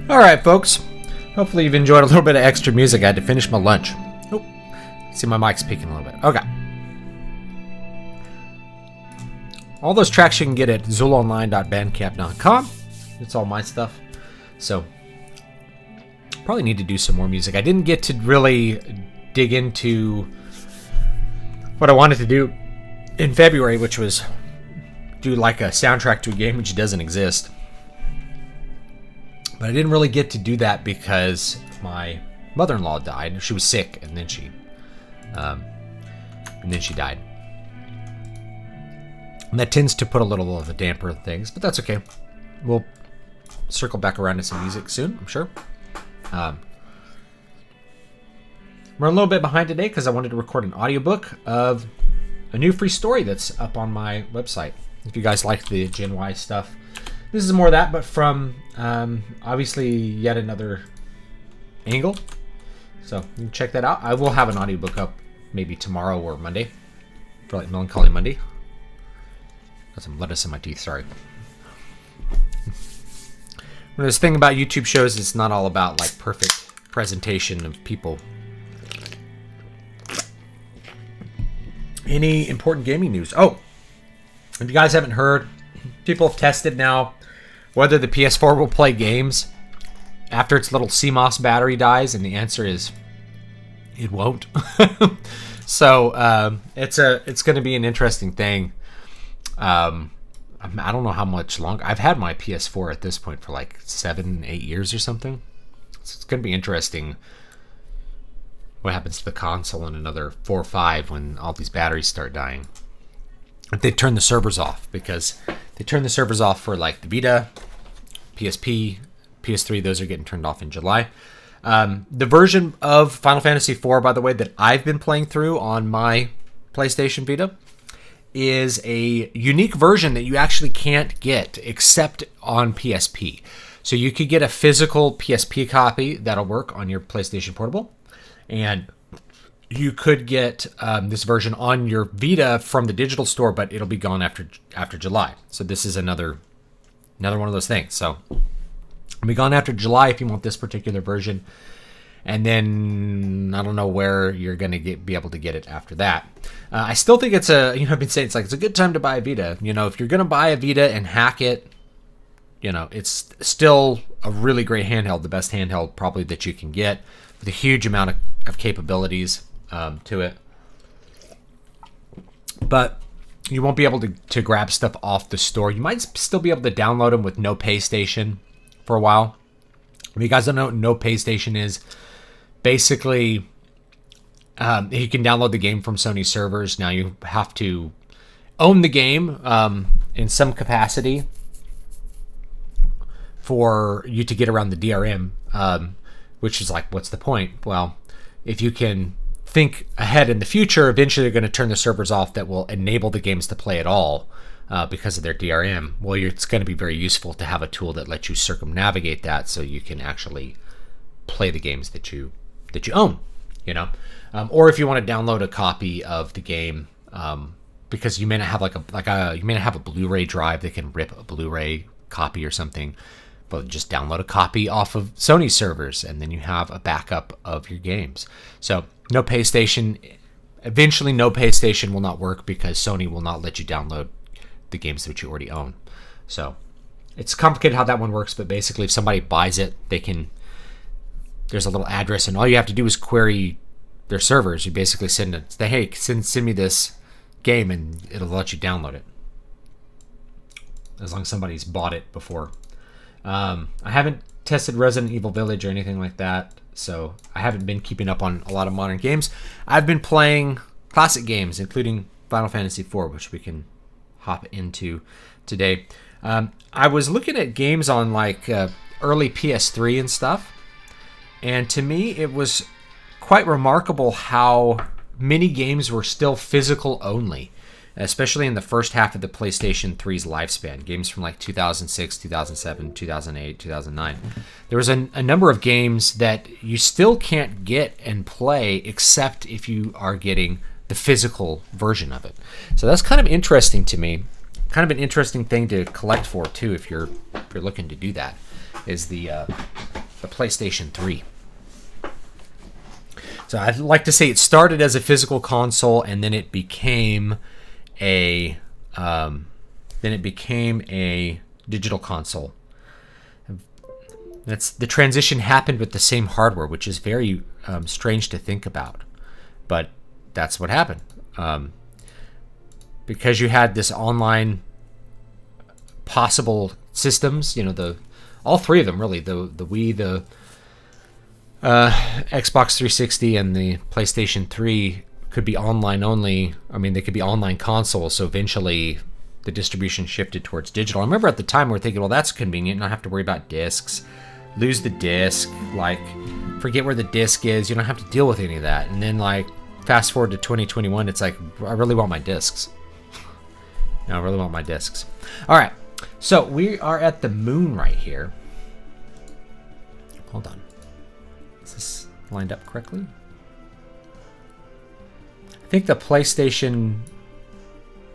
All right, folks. Hopefully you've enjoyed a little bit of extra music. I had to finish my lunch. Oh, see my mic's peaking a little bit. Okay. All those tracks you can get at zulonline.bandcamp.com. It's all my stuff. So, probably need to do some more music. I didn't get to really dig into what I wanted to do in February, which was do like a soundtrack to a game which doesn't exist. But I didn't really get to do that because my mother-in-law died. She was sick, and then she died. And that tends to put a little of a damper on things, but that's okay. We'll circle back around to some music soon, I'm sure. We're a little bit behind today because I wanted to record an audiobook of a new free story that's up on my website. If you guys like the Gen Y stuff, this is more of that, but from obviously yet another angle. So you can check that out. I will have an audiobook up maybe tomorrow or Monday for like Melancholy Monday. Got some lettuce in my teeth, sorry. Well, this thing about YouTube shows, it's not all about like perfect presentation of people. Any important gaming news? Oh, if you guys haven't heard, people have tested now whether the PS4 will play games after its little CMOS battery dies, and the answer is it won't. So it's going to be an interesting thing. I don't know how much longer. I've had my PS4 at this point for like 7-8 years or something. So it's going to be interesting what happens to the console in another 4 or 5 when all these batteries start dying. If they turn the servers off, because they turn the servers off for like the Vita, PSP, PS3, those are getting turned off in July. The version of Final Fantasy IV, by the way, that I've been playing through on my PlayStation Vita is a unique version that you actually can't get except on PSP. So you could get a physical PSP copy that'll work on your PlayStation Portable, and you could get this version on your Vita from the digital store, but it'll be gone after July. So this is another one of those things. So it'll be gone after July if you want this particular version. And then I don't know where you're going to be able to get it after that. I still think it's I've been saying it's a good time to buy a Vita. If you're going to buy a Vita and hack it, it's still a really great handheld, the best handheld probably that you can get with a huge amount of capabilities to it. But you won't be able to grab stuff off the store. You might still be able to download them with no pay station for a while. If you guys don't know what no pay station is, basically, you can download the game from Sony servers. Now you have to own the game in some capacity for you to get around the DRM, which is like, what's the point? Well, if you can think ahead in the future, eventually they're going to turn the servers off that will enable the games to play at all because of their DRM. Well, it's going to be very useful to have a tool that lets you circumnavigate that so you can actually play the games that you own, or if you want to download a copy of the game, because you may not have you may not have a Blu-ray drive that can rip a Blu-ray copy or something, but just download a copy off of Sony servers, and then you have a backup of your games. So no pay station. Eventually, no pay station will not work because Sony will not let you download the games that you already own. So it's complicated how that one works, but basically, if somebody buys it, there's a little address, and all you have to do is query their servers. You basically send me this game, and it'll let you download it, as long as somebody's bought it before. I haven't tested Resident Evil Village or anything like that, so I haven't been keeping up on a lot of modern games. I've been playing classic games, including Final Fantasy IV, which we can hop into today. I was looking at games on like early PS3 and stuff, and to me it was quite remarkable how many games were still physical only, especially in the first half of the PlayStation 3's lifespan. Games from like 2006, 2007, 2008, 2009. There was a number of games that you still can't get and play except if you are getting the physical version of it. So that's kind of interesting to me. Kind of an interesting thing to collect for too if you're looking to do that. is the PlayStation 3. So I'd like to say it started as a physical console, and then it became a digital console. The transition happened with the same hardware, which is very strange to think about, but that's what happened. Because you had this online possible systems, all three of them really, the Wii, the Xbox 360, and the PlayStation 3 could be online only. I mean, they could be online consoles. So eventually, the distribution shifted towards digital. I remember at the time we were thinking, well, that's convenient. Not have to worry about discs, lose the disc, forget where the disc is. You don't have to deal with any of that. And then fast forward to 2021, it's like I really want my discs. I really want my discs. All right, so we are at the moon right here. Hold on. Is this lined up correctly? I think the PlayStation...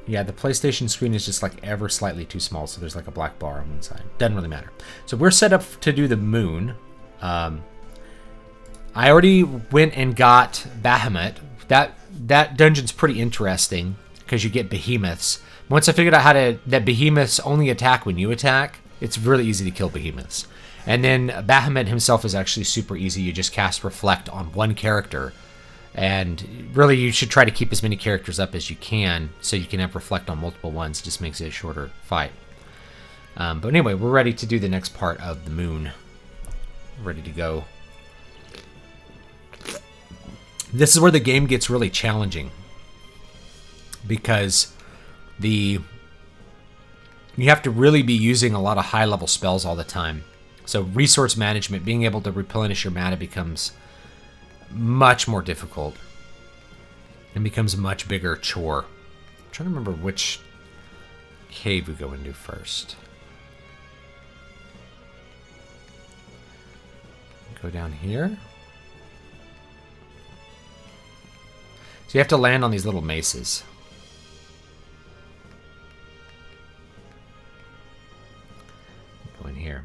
Yeah, the PlayStation screen is just ever slightly too small, so there's a black bar on one side. Doesn't really matter. So we're set up to do the moon. I already went and got Bahamut. That dungeon's pretty interesting because you get behemoths. Once I figured out that behemoths only attack when you attack, it's really easy to kill behemoths. And then Bahamut himself is actually super easy. You just cast Reflect on one character. And really, you should try to keep as many characters up as you can so you can have Reflect on multiple ones. It just makes it a shorter fight. But anyway, we're ready to do the next part of the moon. Ready to go. This is where the game gets really challenging. Because you have to really be using a lot of high-level spells all the time. So resource management, being able to replenish your mana becomes much more difficult and becomes a much bigger chore. I'm trying to remember which cave we go into first. Go down here. So you have to land on these little maces. Go in here.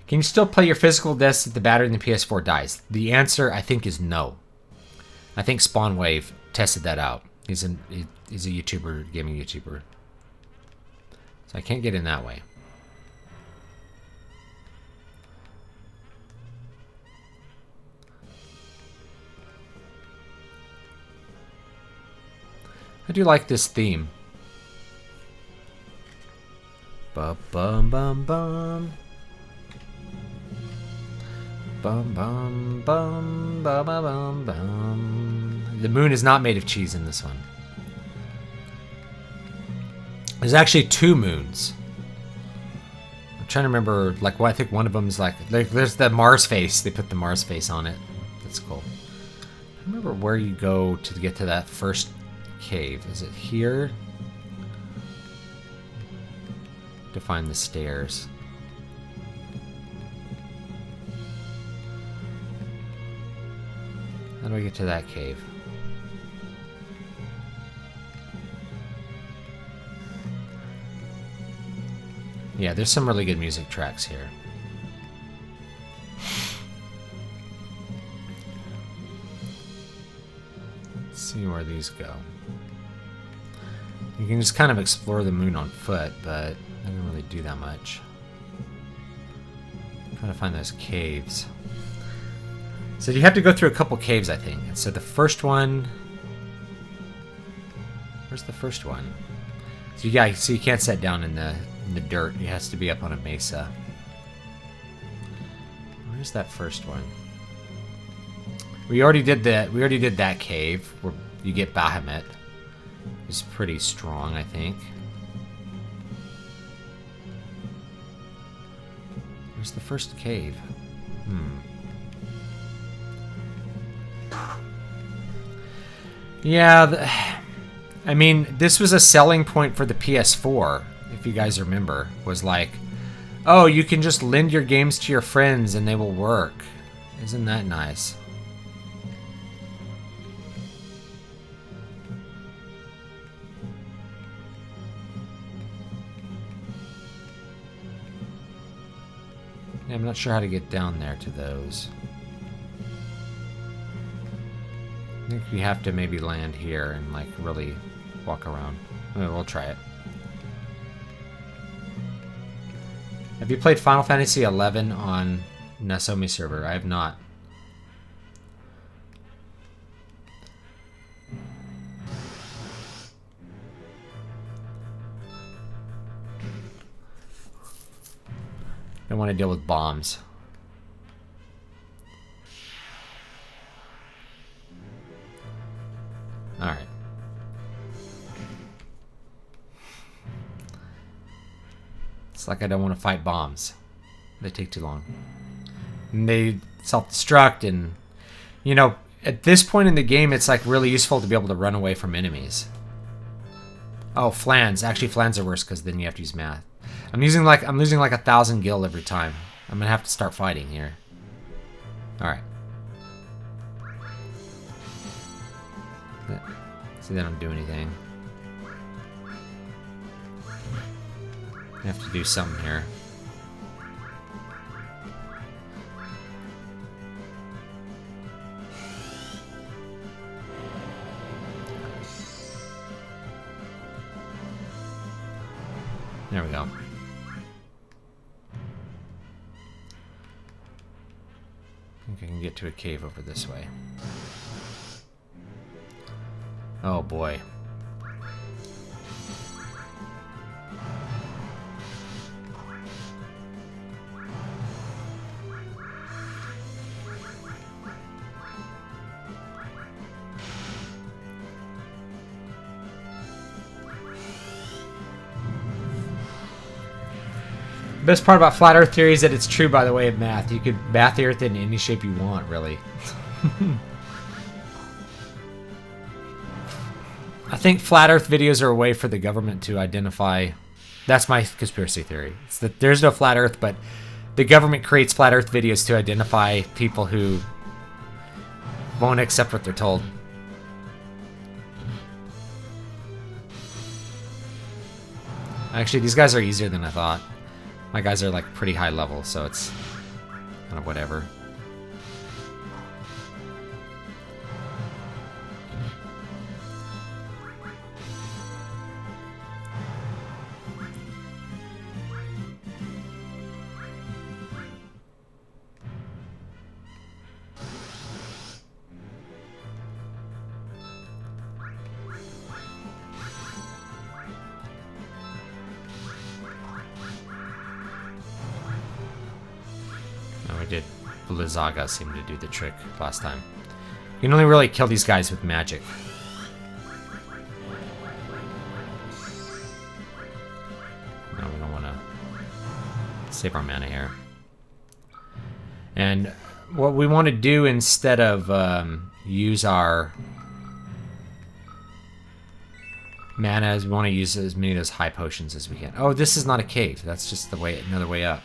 Can you still play your physical discs if the battery in the PS4 dies? The answer, I think, is no. I think SpawnWave tested that out. He's a YouTuber, gaming YouTuber. So I can't get in that way. I do like this theme. Bum bum bum bum. Bum bum bum bum bum bum. The moon is not made of cheese in this one. There's actually two moons. I'm trying to remember, I think one of them is there's the Mars face. They put the Mars face on it. That's cool. I remember where you go to get to that first cave. Is it here? To find the stairs. How do I get to that cave? Yeah, there's some really good music tracks here. Let's see where these go. You can just kind of explore the moon on foot, but it doesn't really do that much. I'm trying to find those caves. So you have to go through a couple caves, I think. And so the first one... Where's the first one? So yeah, so you can't set down in the dirt. It has to be up on a mesa. Where's that first one? We already did that. We already did that cave where you get Bahamut. It's pretty strong, I think. Where's the first cave? Yeah, I mean, this was a selling point for the PS4, if you guys remember, was oh, you can just lend your games to your friends and they will work. Isn't that nice? I'm not sure how to get down there to those. I think we have to maybe land here and like really walk around. We'll try it. Have you played Final Fantasy XI on Nasomi server? I have not. Don't want to deal with bombs. Alright. It's like I don't want to fight bombs. They take too long. And they self-destruct, and you know, at this point in the game it's like really useful to be able to run away from enemies. Oh, flans. Actually, flans are worse because then you have to use math. I'm losing like 1,000 gil every time. I'm gonna have to start fighting here. Alright. See, they don't do anything. I have to do something here. There we go. I think I can get to a cave over this way. Oh boy. The best part about flat earth theory is that it's true by the way of math. You could math the earth in any shape you want, really. I think flat earth videos are a way for the government to identify... That's my conspiracy theory. It's that there's no flat earth, but the government creates flat earth videos to identify people who won't accept what they're told. Actually, these guys are easier than I thought. My guys are like pretty high level, so it's kind of whatever. Zaga seemed to do the trick last time. You can only really kill these guys with magic. No, we don't want to save our mana here. And what we want to do instead of use our mana is we want to use as many of those high potions as we can. Oh, this is not a cave. That's just the way, another way up.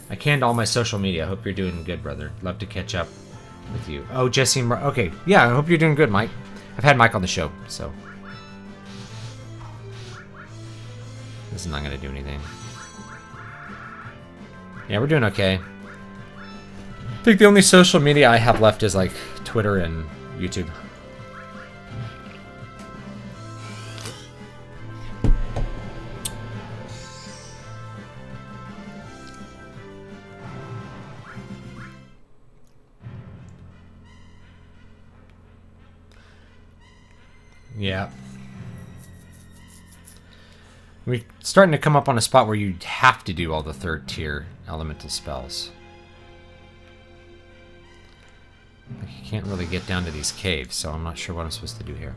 I canned all my social media. I hope you're doing good, brother. Love to catch up with you. Oh, Jesse. Okay, yeah, I hope you're doing good, Mike. I've had Mike on the show, so. This is not going to do anything. Yeah, we're doing okay. I think the only social media I have left is like Twitter and YouTube. Yeah. We're starting to come up on a spot where you have to do all the third tier elemental spells. Like you can't really get down to these caves, so I'm not sure what I'm supposed to do here.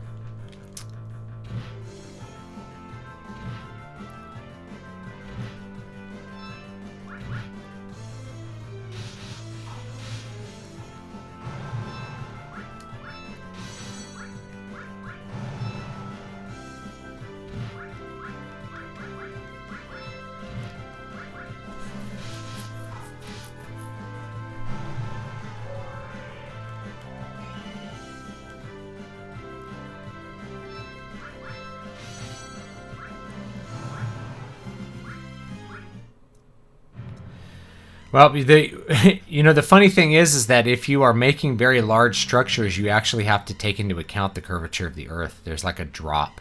Well, the funny thing is that if you are making very large structures, you actually have to take into account the curvature of the Earth. There's like a drop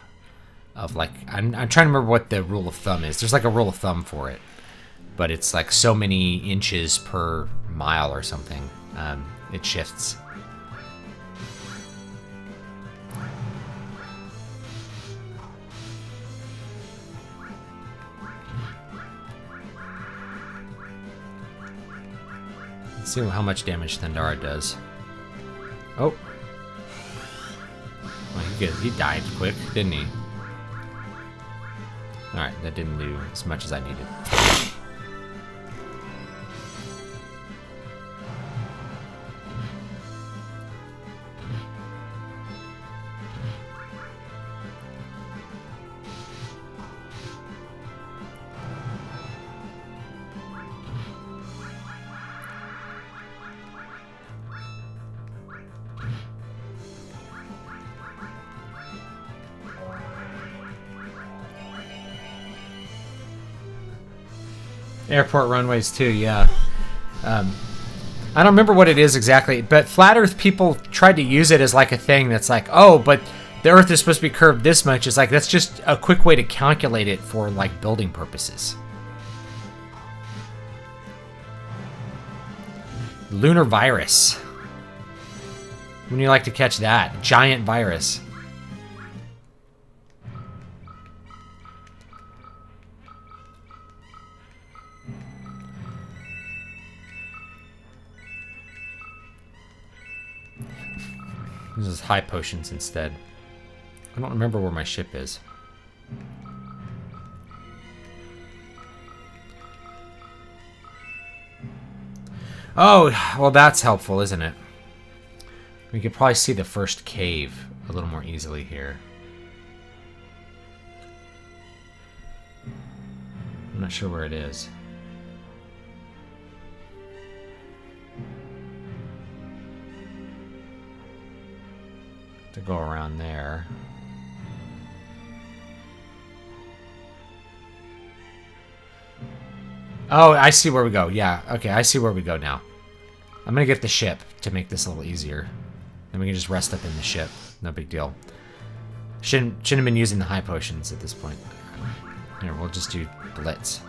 of like I'm trying to remember what the rule of thumb is. There's like a rule of thumb for it, but it's like so many inches per mile or something. It shifts. Let's see how much damage Thundara does. Oh. Well, he died quick, didn't he? Alright, that didn't do as much as I needed. Airport runways too, yeah. I don't remember what it is exactly, but flat Earth people tried to use it as like a thing that's like, oh, but the Earth is supposed to be curved this much. It's like that's just a quick way to calculate it for like building purposes. Lunar virus. Wouldn't you like to catch that? Giant virus. This is high potions instead. I don't remember where my ship is. Oh, well that's helpful, isn't it? We could probably see the first cave a little more easily here. I'm not sure where it is. To go around there. Oh, I see where we go. Yeah, okay, I see where we go now. I'm gonna get the ship to make this a little easier. Then we can just rest up in the ship. No big deal. Shouldn't have been using the high potions at this point. Here, we'll just do Blitz.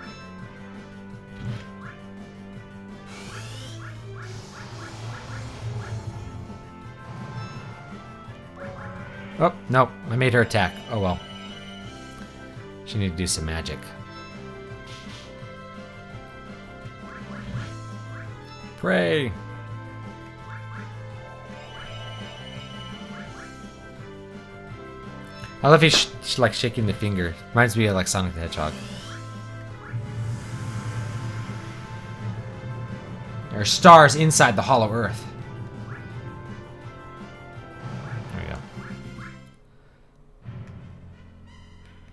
Oh, no, I made her attack. Oh well. She needed to do some magic. Pray! I love he's like shaking the finger. Reminds me of like Sonic the Hedgehog. There are stars inside the hollow earth. There we go.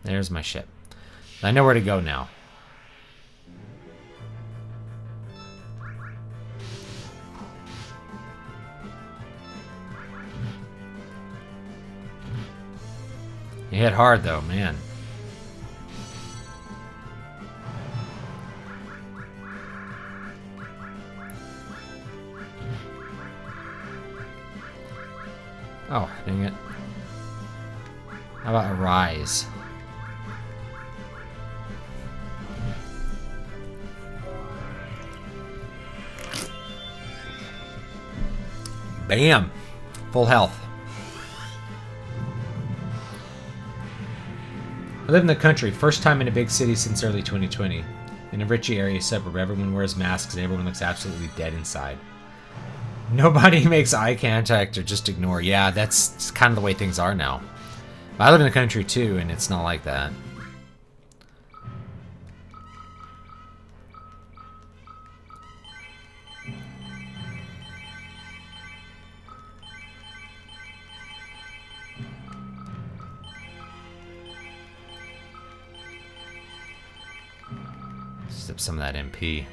There's my ship. I know where to go now. You hit hard though, man. Oh, dang it. How about a rise? Bam! Full health. I live in the country, first time in a big city since early 2020. In a Richie area suburb, everyone wears masks and everyone looks absolutely dead inside. Nobody makes eye contact or just ignore. Yeah, that's kind of the way things are now. I live in the country too, and it's not like that. Sip some of that MP.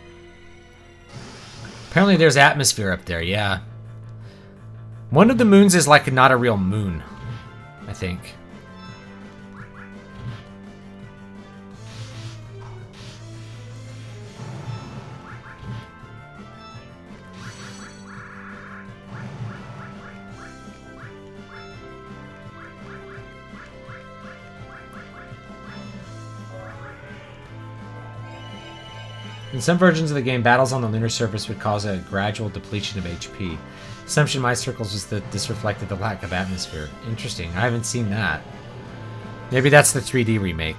Apparently there's atmosphere up there, yeah. One of the moons is like not a real moon, I think. In some versions of the game, battles on the lunar surface would cause a gradual depletion of HP. Assumption in my circles was that this reflected the lack of atmosphere. Interesting. I haven't seen that. Maybe that's the 3D remake.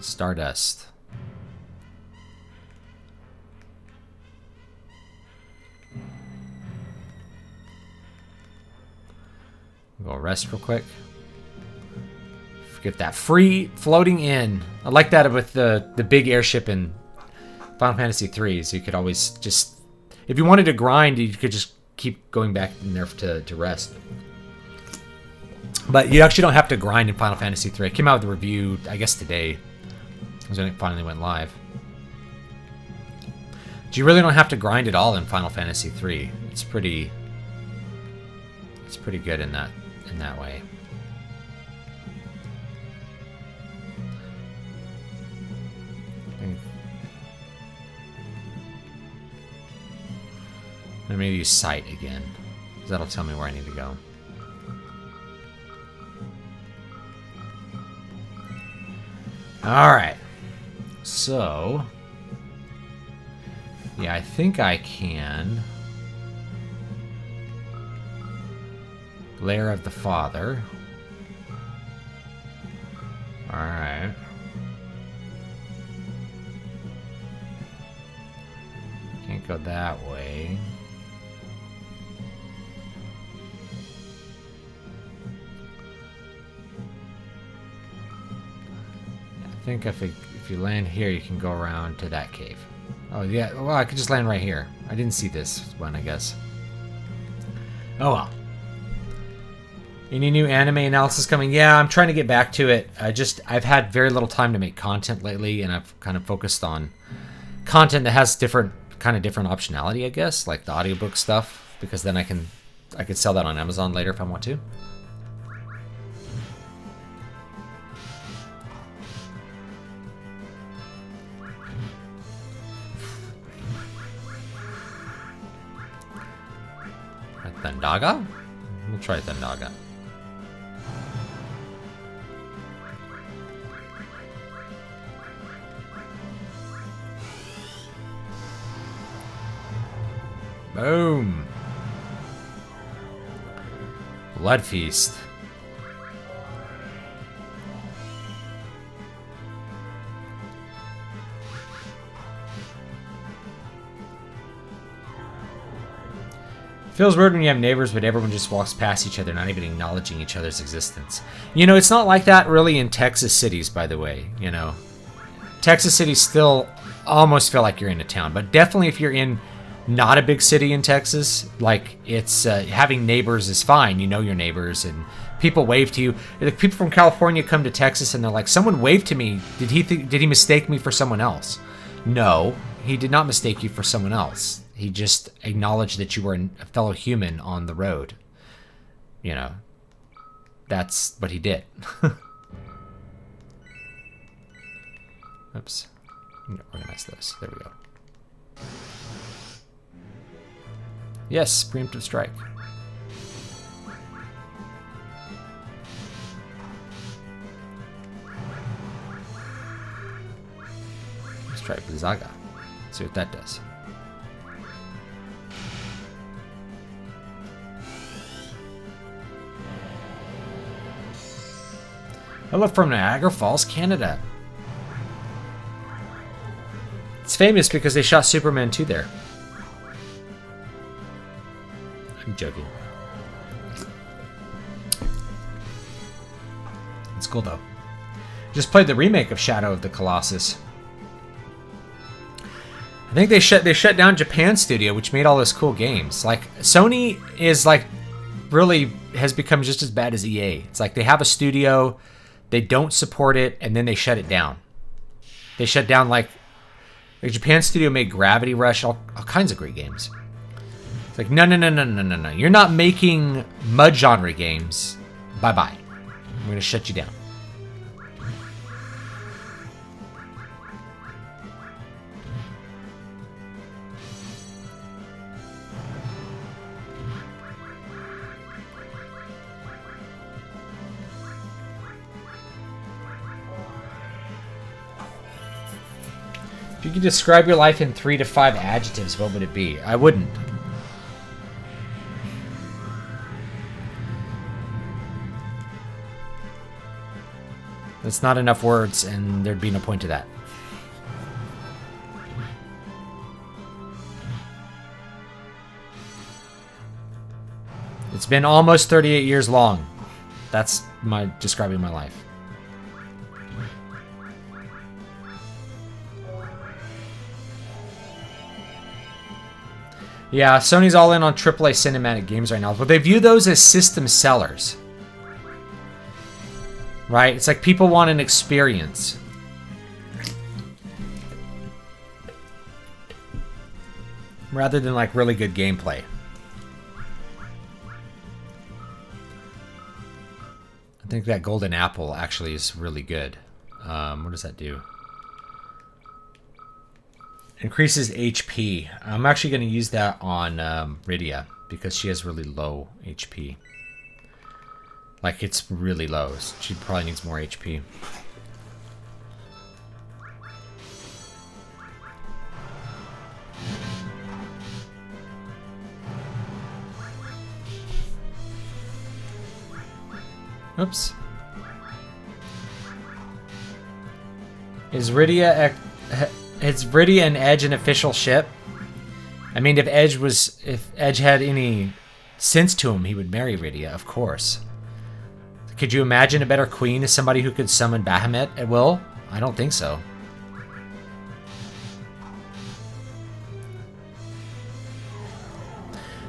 Stardust. Go rest real quick. Get that free floating in. I like that with the big airship in Final Fantasy 3. So you could always just, if you wanted to grind, you could just keep going back in there to rest. But you actually don't have to grind in Final Fantasy 3. It came out with a review, I guess today. It was when it finally went live. But you really don't have to grind at all in Final Fantasy 3. It's pretty good in that way. I'm going to use sight again, because that'll tell me where I need to go. Alright. So, yeah, I think I can. Lair of the Father. Alright. Can't go that way. I think if you land here, you can go around to that cave. Oh, yeah. Well, I could just land right here. I didn't see this one, I guess. Oh, well. Any new anime analysis coming? Yeah, I'm trying to get back to it. I've had very little time to make content lately, and I've kind of focused on content that has different optionality, I guess, like the audiobook stuff, because then I could sell that on Amazon later if I want to. Thundaga? We'll try Thundaga. Boom. Blood Feast. Feels weird when you have neighbors, but everyone just walks past each other, not even acknowledging each other's existence. You know, it's not like that really in Texas cities, by the way. You know, Texas cities still almost feel like you're in a town, but definitely if you're in not a big city in Texas, like it's having neighbors is fine. You know your neighbors, and people wave to you. If people from California come to Texas and they're like, "Someone waved to me. Did he mistake me for someone else?" No, he did not mistake you for someone else. He just acknowledged that you were a fellow human on the road. You know, that's what he did. Oops. I'm gonna organize this. There we go. Yes, preemptive strike. Let's try Blizzaga. See what that does. Hello from Niagara Falls, Canada. It's famous because they shot Superman 2 there. I'm joking. It's cool though. Just played the remake of Shadow of the Colossus. I think they shut down Japan Studio, which made all those cool games. Like Sony is like really has become just as bad as EA. It's like they have a studio, they don't support it, and then they shut it down. They shut down like Japan Studio made Gravity Rush, all kinds of great games. It's like, no. You're not making mud genre games. Bye-bye. I'm going to shut you down. If you could describe your life in 3 to 5 adjectives, what would it be? I wouldn't. That's not enough words, and there'd be no point to that. It's been almost 38 years long. That's my describing my life. Yeah, Sony's all in on AAA cinematic games right now, but they view those as system sellers. Right? It's like people want an experience. Rather than like really good gameplay. I think that golden apple actually is really good. What does that do? Increases HP. I'm actually going to use that on Rydia because she has really low HP. Like, it's really low. She probably needs more HP. Oops. Is Rydia and Edge an official ship? I mean, if Edge had any sense to him, he would marry Rydia, of course. Could you imagine a better queen as somebody who could summon Bahamut at will? I don't think so.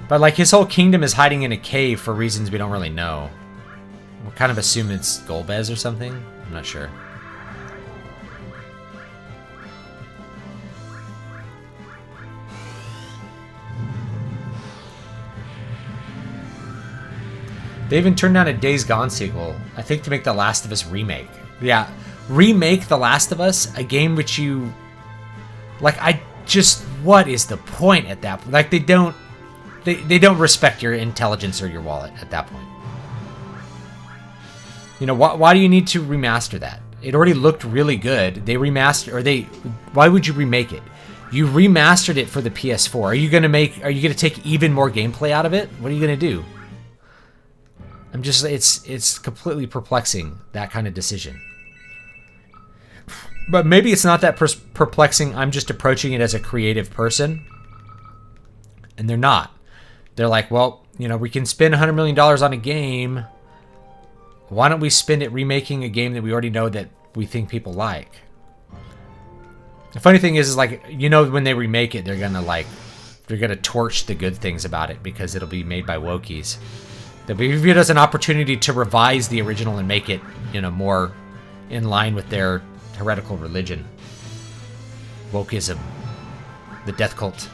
But like his whole kingdom is hiding in a cave for reasons we don't really know. We'll kind of assume it's Golbez or something. I'm not sure. They even turned down a Days Gone sequel, I think to make The Last of Us remake. Yeah, remake The Last of Us, a game which you... Like, what is the point at that point? Like, they don't respect your intelligence or your wallet at that point. You know, why do you need to remaster that? It already looked really good. Why would you remake it? You remastered it for the PS4. Are you gonna take even more gameplay out of it? What are you gonna do? It's completely perplexing, that kind of decision. But maybe it's not that perplexing. I'm just approaching it as a creative person. And they're not. They're like, well, you know, we can spend $100 million on a game. Why don't we spend it remaking a game that we already know that we think people like? The funny thing is like, you know, when they remake it, they're gonna torch the good things about it because it'll be made by wokies. They'll be viewed as an opportunity to revise the original and make it, you know, more in line with their heretical religion. Wokeism. The death cult.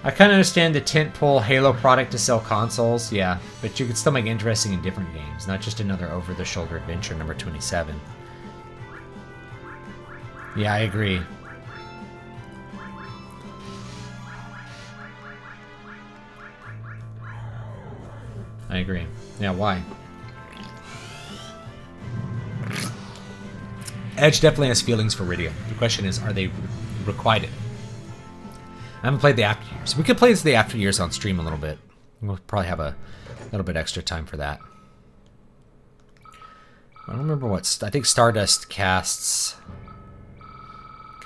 I kind of understand the tentpole Halo product to sell consoles, yeah, but you could still make it interesting in different games, not just another over-the-shoulder adventure number 27. Yeah, I agree. I agree. Yeah, why? Edge definitely has feelings for Rydia. The question is, are they requited? I haven't played the After Years. We could play the After Years on stream a little bit. We'll probably have a little bit extra time for that. I don't remember what... I think Stardust casts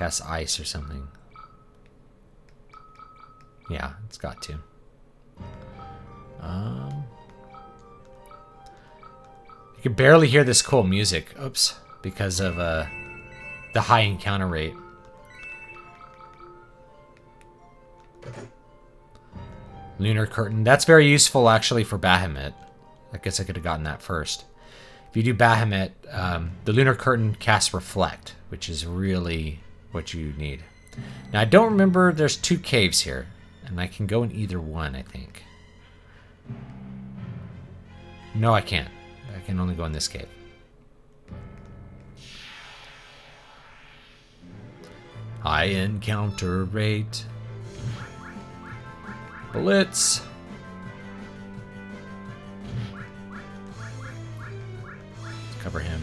ice or something. Yeah, it's got to. You can barely hear this cool music. Oops. Because of the high encounter rate. Lunar Curtain. That's very useful, actually, for Bahamut. I guess I could have gotten that first. If you do Bahamut, the Lunar Curtain casts Reflect, which is really what you need. Now, I don't remember... There's 2 caves here, and I can go in either one, I think. No, I can't. I can only go in this cave. High encounter rate. Blitz. Let's cover him.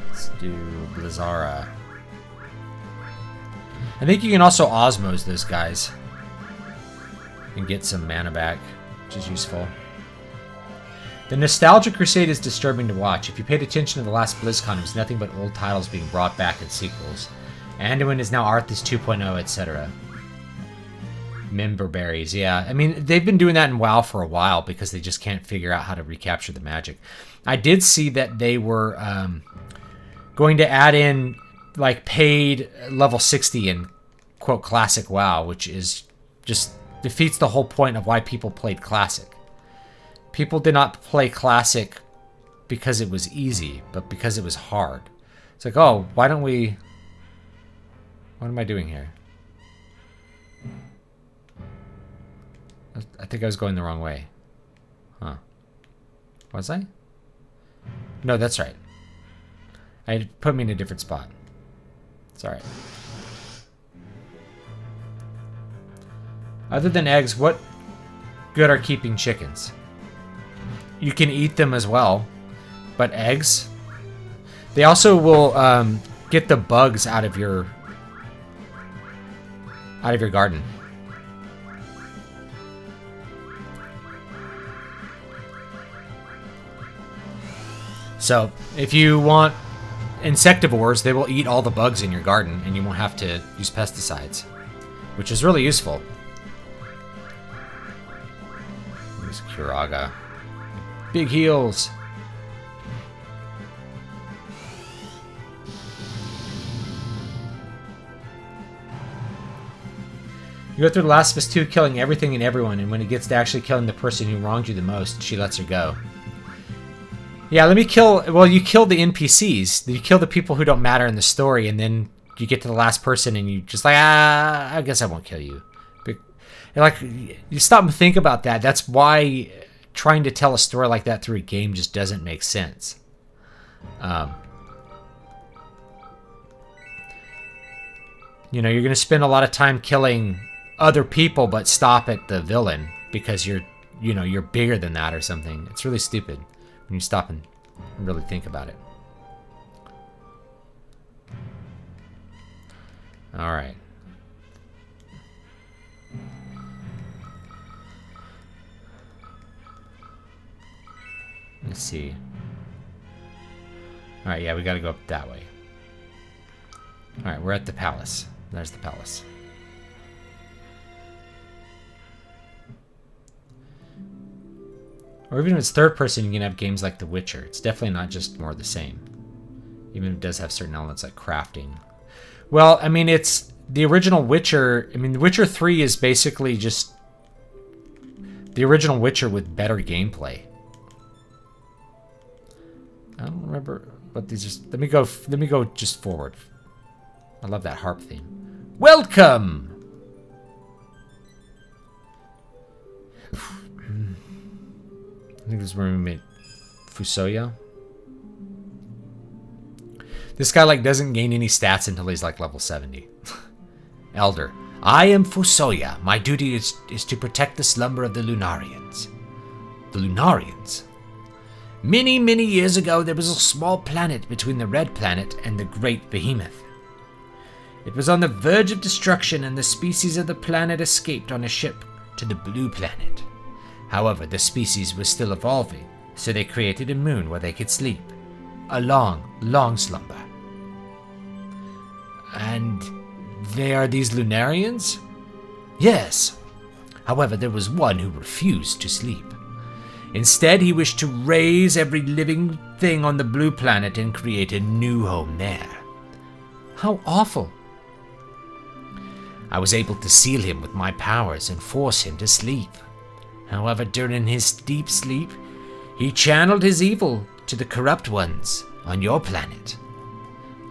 Let's do Blizzara. I think you can also Osmose those guys and get some mana back, which is useful. The Nostalgia Crusade is disturbing to watch. If you paid attention to the last BlizzCon, it was nothing but old titles being brought back in sequels. Anduin is now Arthas 2.0, etc. Member berries, yeah. I mean, they've been doing that in WoW for a while because they just can't figure out how to recapture the magic. I did see that they were going to add in like paid level 60 in quote classic WoW, which is just defeats the whole point of why people played classic. People did not play classic because it was easy, but because it was hard. It's like, oh, why don't we... What am I doing here? I think I was going the wrong way. Huh. Was I? No, that's right. I put me in a different spot. It's alright. Other than eggs, what good are keeping chickens? You can eat them as well, but eggs? They also will get the bugs out of your garden. So, if you want insectivores, they will eat all the bugs in your garden, and you won't have to use pesticides, which is really useful. Use Curaga. Big heals. You go through The Last of Us 2 killing everything and everyone, and when it gets to actually killing the person who wronged you the most, she lets her go. Yeah, let me kill... Well, you kill the NPCs. You kill the people who don't matter in the story, and then you get to the last person, and you just like, I guess I won't kill you. But, like, you stop and think about that. That's why trying to tell a story like that through a game just doesn't make sense. You know, you're going to spend a lot of time killing other people, but stop at the villain because you're bigger than that or something. It's really stupid when you stop and really think about it. All right. Let's see. All right, yeah, we got to go up that way. All right, we're at the palace. There's the palace. Or even if it's third person, you can have games like The Witcher. It's definitely not just more of the same. Even if it does have certain elements like crafting. Well, I mean, it's the original Witcher. I mean, The Witcher 3 is basically just the original Witcher with better gameplay. I don't remember what these are. Let me go just forward. I love that harp theme. Welcome! I think this is where we made Fusoya. This guy like doesn't gain any stats until he's like level 70. Elder. I am Fusoya. My duty is to protect the slumber of the Lunarians. The Lunarians? Many, many years ago, there was a small planet between the Red Planet and the Great Behemoth. It was on the verge of destruction, and the species of the planet escaped on a ship to the Blue Planet. However, the species was still evolving, so they created a moon where they could sleep. A long, long slumber. And they are these Lunarians? Yes. However, there was one who refused to sleep. Instead, he wished to raise every living thing on the Blue Planet and create a new home there. How awful. I was able to seal him with my powers and force him to sleep. However, during his deep sleep, he channeled his evil to the corrupt ones on your planet.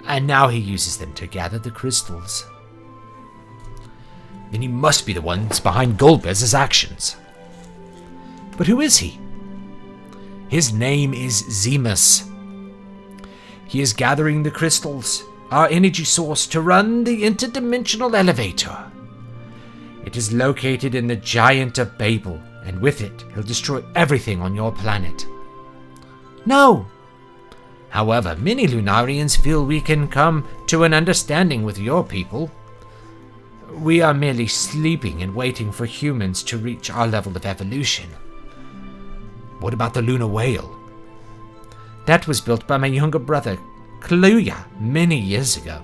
And now he uses them to gather the crystals. Then he must be the ones behind Golbez's actions. But who is he? His name is Zemus. He is gathering the crystals, our energy source, to run the interdimensional elevator. It is located in the Giant of Babel, and with it, he'll destroy everything on your planet. No! However, many Lunarians feel we can come to an understanding with your people. We are merely sleeping and waiting for humans to reach our level of evolution. What about the lunar whale? That was built by my younger brother, Kluya, many years ago.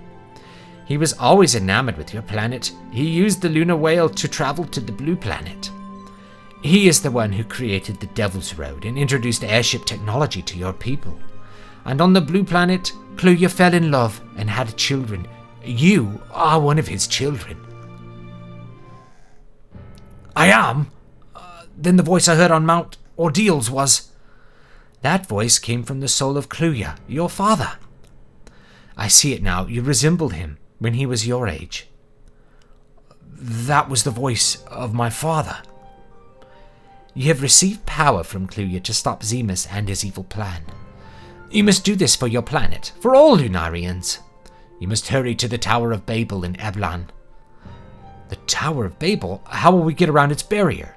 He was always enamored with your planet. He used the lunar whale to travel to the blue planet. He is the one who created the Devil's Road and introduced airship technology to your people. And on the blue planet, Kluya fell in love and had children. You are one of his children. I am? Then the voice I heard on Mount Ordeals was... That voice came from the soul of Kluya, your father. I see it now. You resembled him when he was your age. That was the voice of my father. You have received power from Kluya to stop Zemus and his evil plan. You must do this for your planet, for all Lunarians. You must hurry to the Tower of Babel in Eblan. The Tower of Babel? How will we get around its barrier?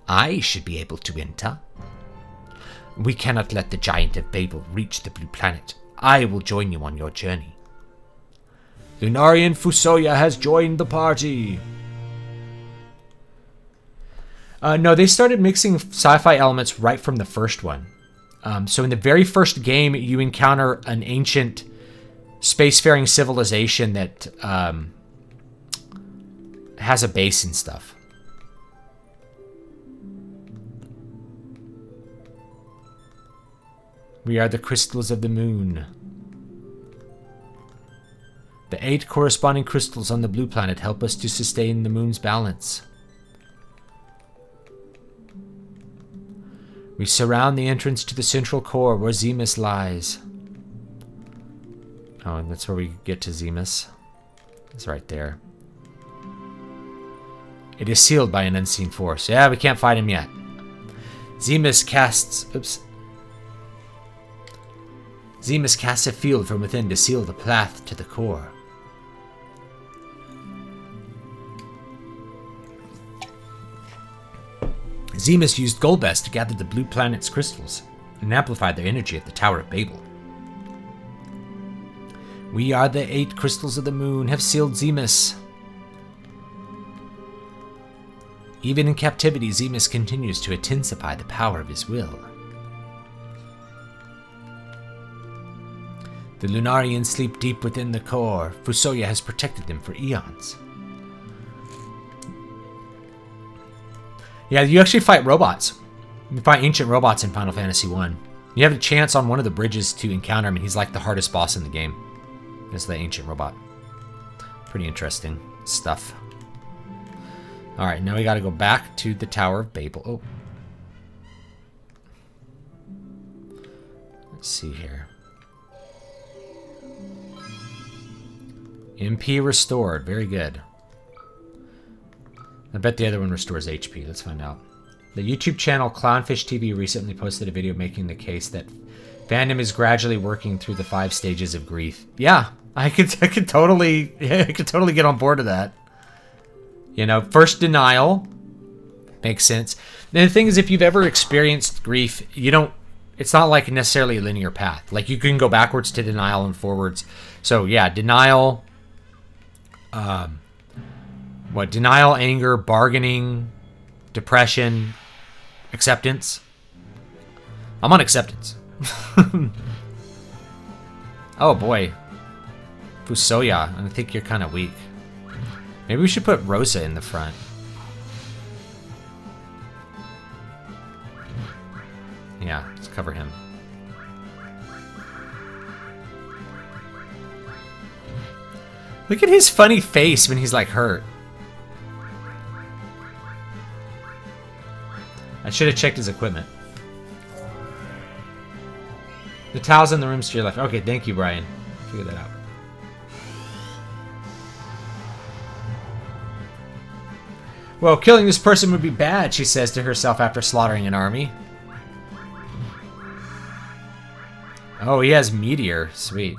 I should be able to enter. We cannot let the Giant of Babel reach the blue planet. I will join you on your journey. Lunarian Fusoya has joined the party. No, they started mixing sci-fi elements right from the first one. So in the very first game, you encounter an ancient spacefaring civilization that has a base and stuff. We are the crystals of the moon. The 8 corresponding crystals on the blue planet help us to sustain the moon's balance. We surround the entrance to the central core where Zemus lies. Oh, and that's where we get to Zemus. It's right there. It is sealed by an unseen force. Yeah, we can't fight him yet. Zemus casts... Oops. Zemus casts a field from within to seal the path to the core. Zemus used Golbest to gather the blue planet's crystals and amplify their energy at the Tower of Babel. We are the 8 crystals of the moon, have sealed Zemus. Even in captivity, Zemus continues to intensify the power of his will. The Lunarians sleep deep within the core. Fusoya has protected them for eons. Yeah, you actually fight robots. You fight ancient robots in Final Fantasy 1. You have a chance on one of the bridges to encounter him, and he's like the hardest boss in the game. It's the ancient robot. Pretty interesting stuff. Alright, now we gotta go back to the Tower of Babel. Oh. Let's see here. MP restored. Very good. I bet the other one restores HP. Let's find out. The YouTube channel Clownfish TV recently posted a video making the case that fandom is gradually working through the 5 stages of grief. Yeah, I could totally get on board with that. You know, first denial makes sense. And the thing is, if you've ever experienced grief, it's not like necessarily a linear path. Like you can go backwards to denial and forwards. So yeah, denial. Denial, anger, bargaining, depression, acceptance. I'm on acceptance. Oh boy. Fusoya, I think you're kind of weak. Maybe we should put Rosa in the front. Yeah, let's cover him. Look at his funny face when he's like hurt. I should have checked his equipment. The towel's in the rooms to your left. Okay, thank you, Brian. Figure that out. Well, killing this person would be bad, she says to herself after slaughtering an army. Oh, he has Meteor. Sweet.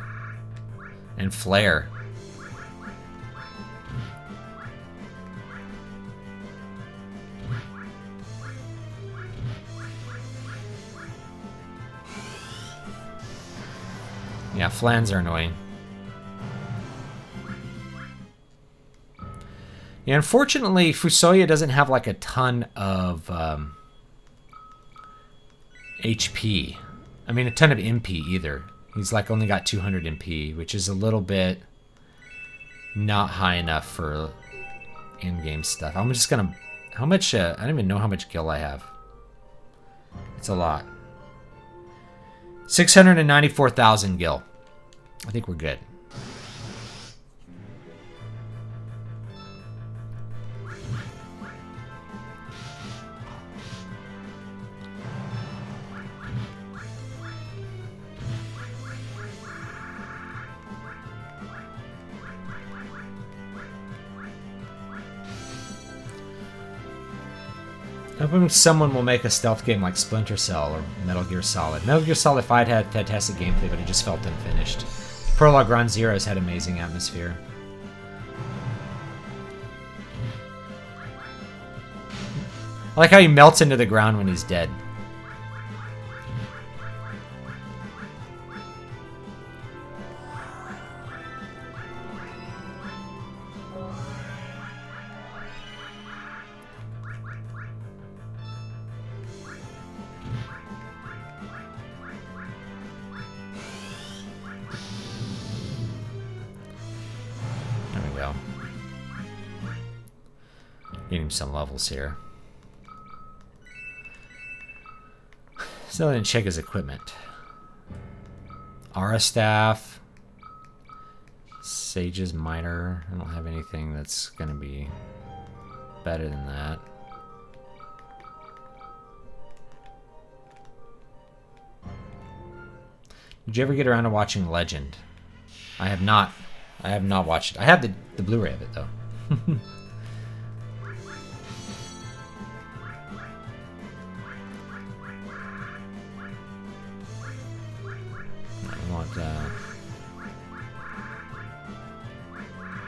And Flare. Yeah, flans are annoying. Yeah, unfortunately, Fusoya doesn't have like a ton of HP. I mean, a ton of MP either. He's like only got 200 MP, which is a little bit not high enough for in-game stuff. I'm just gonna... How much... I don't even know how much gil I have. It's a lot. 694,000 gil. I think we're good. Hoping someone will make a stealth game like Splinter Cell or Metal Gear Solid. Metal Gear Solid 5 had fantastic gameplay, but it just felt unfinished. Prologue Ground Zeroes had amazing atmosphere. I like how he melts into the ground when he's dead. Getting some levels here. Still didn't check his equipment. Aura Staff. Sage's Miter. I don't have anything that's gonna be better than that. Did you ever get around to watching Legend? I have not. I have not watched it. I have the Blu-ray of it though.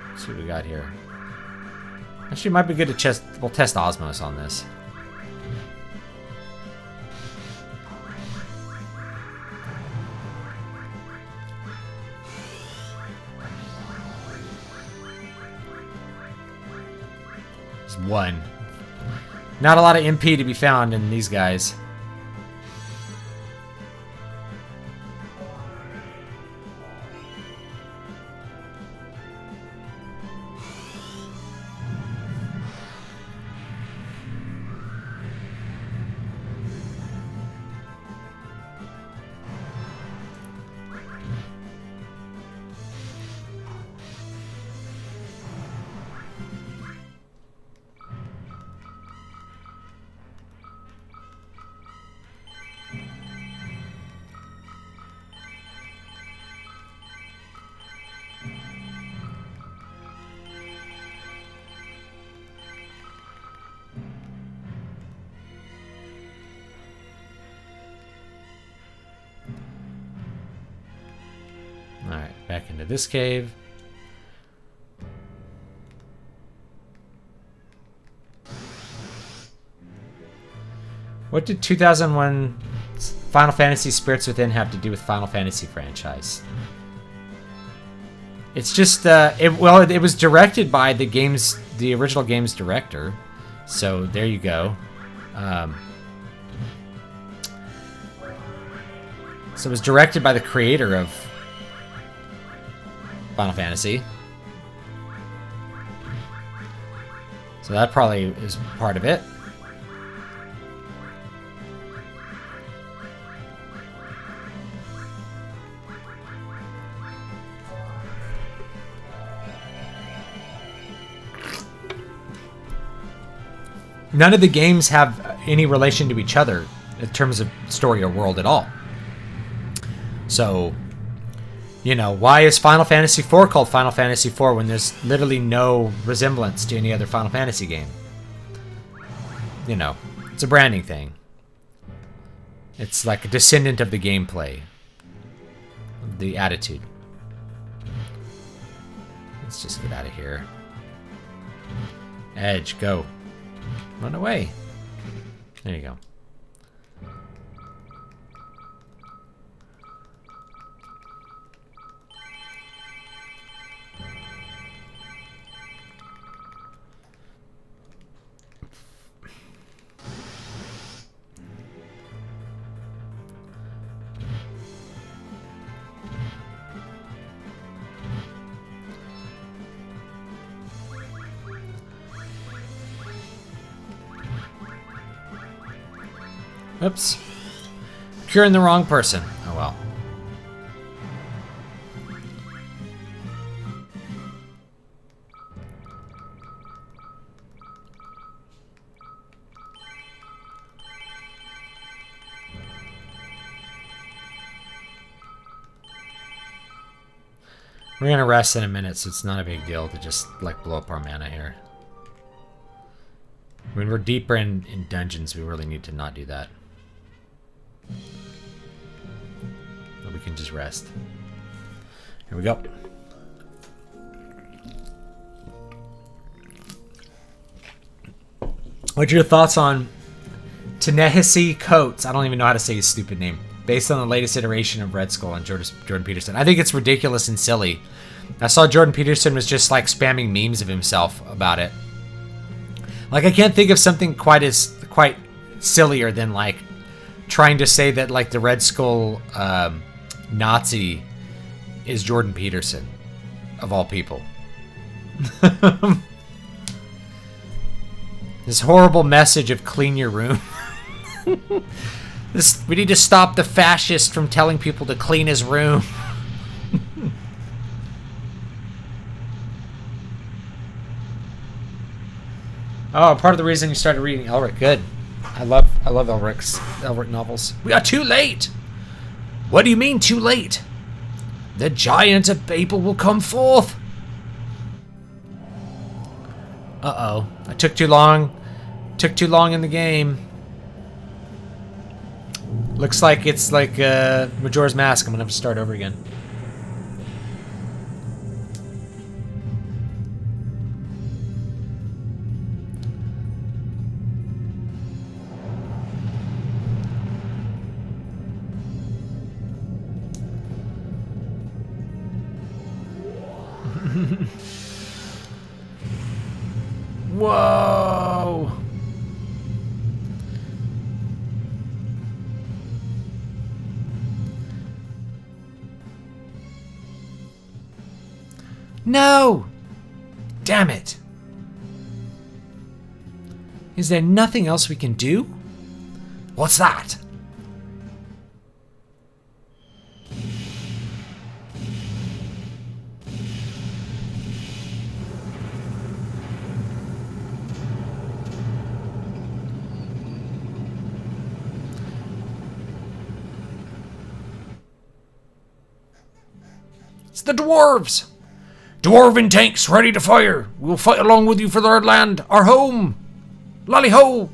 Let's see what we got here. Actually, it might be good to test. We'll test Osmos on this. There's one. Not a lot of MP to be found in these guys. Alright, back into this cave. What did 2001 Final Fantasy Spirits Within have to do with Final Fantasy franchise? It's just, it was directed by the original game's director. So, there you go. So it was directed by the creator of Final Fantasy. So that probably is part of it. None of the games have any relation to each other in terms of story or world at all. So, you know, why is Final Fantasy IV called Final Fantasy IV when there's literally no resemblance to any other Final Fantasy game? you know, it's a branding thing. It's like a descendant of the gameplay. The attitude. Let's just get out of here. Edge, go. Run away. There you go. Oops. Curing the wrong person. Oh well. We're gonna rest in a minute, so it's not a big deal to just like blow up our mana here. When we're deeper in dungeons, we really need to not do that. But we can just rest. Here we go. What's your thoughts on Ta-Nehisi Coates? I don't even know how to say his stupid name. Based on the latest iteration of Red Skull and Jordan Peterson. I think it's ridiculous and silly. I saw Jordan Peterson was just like spamming memes of himself about it. Like I can't think of something quite sillier than like trying to say that like the Red Skull Nazi is Jordan Peterson of all people. This horrible message of clean your room. We need to stop the fascist from telling people to clean his room. Oh, part of the reason you started reading Elric. Good. I love Elric novels. We are too late. What do you mean too late? The giant of Babel will come forth. Uh-oh. I took too long. Took too long in the game. Looks like it's like Majora's Mask. I'm gonna have to start over again. Whoa! No! Damn it! Is there nothing else we can do? What's that? It's the dwarves! Dwarven tanks ready to fire! We'll fight along with you for our land, our home! Lally-ho!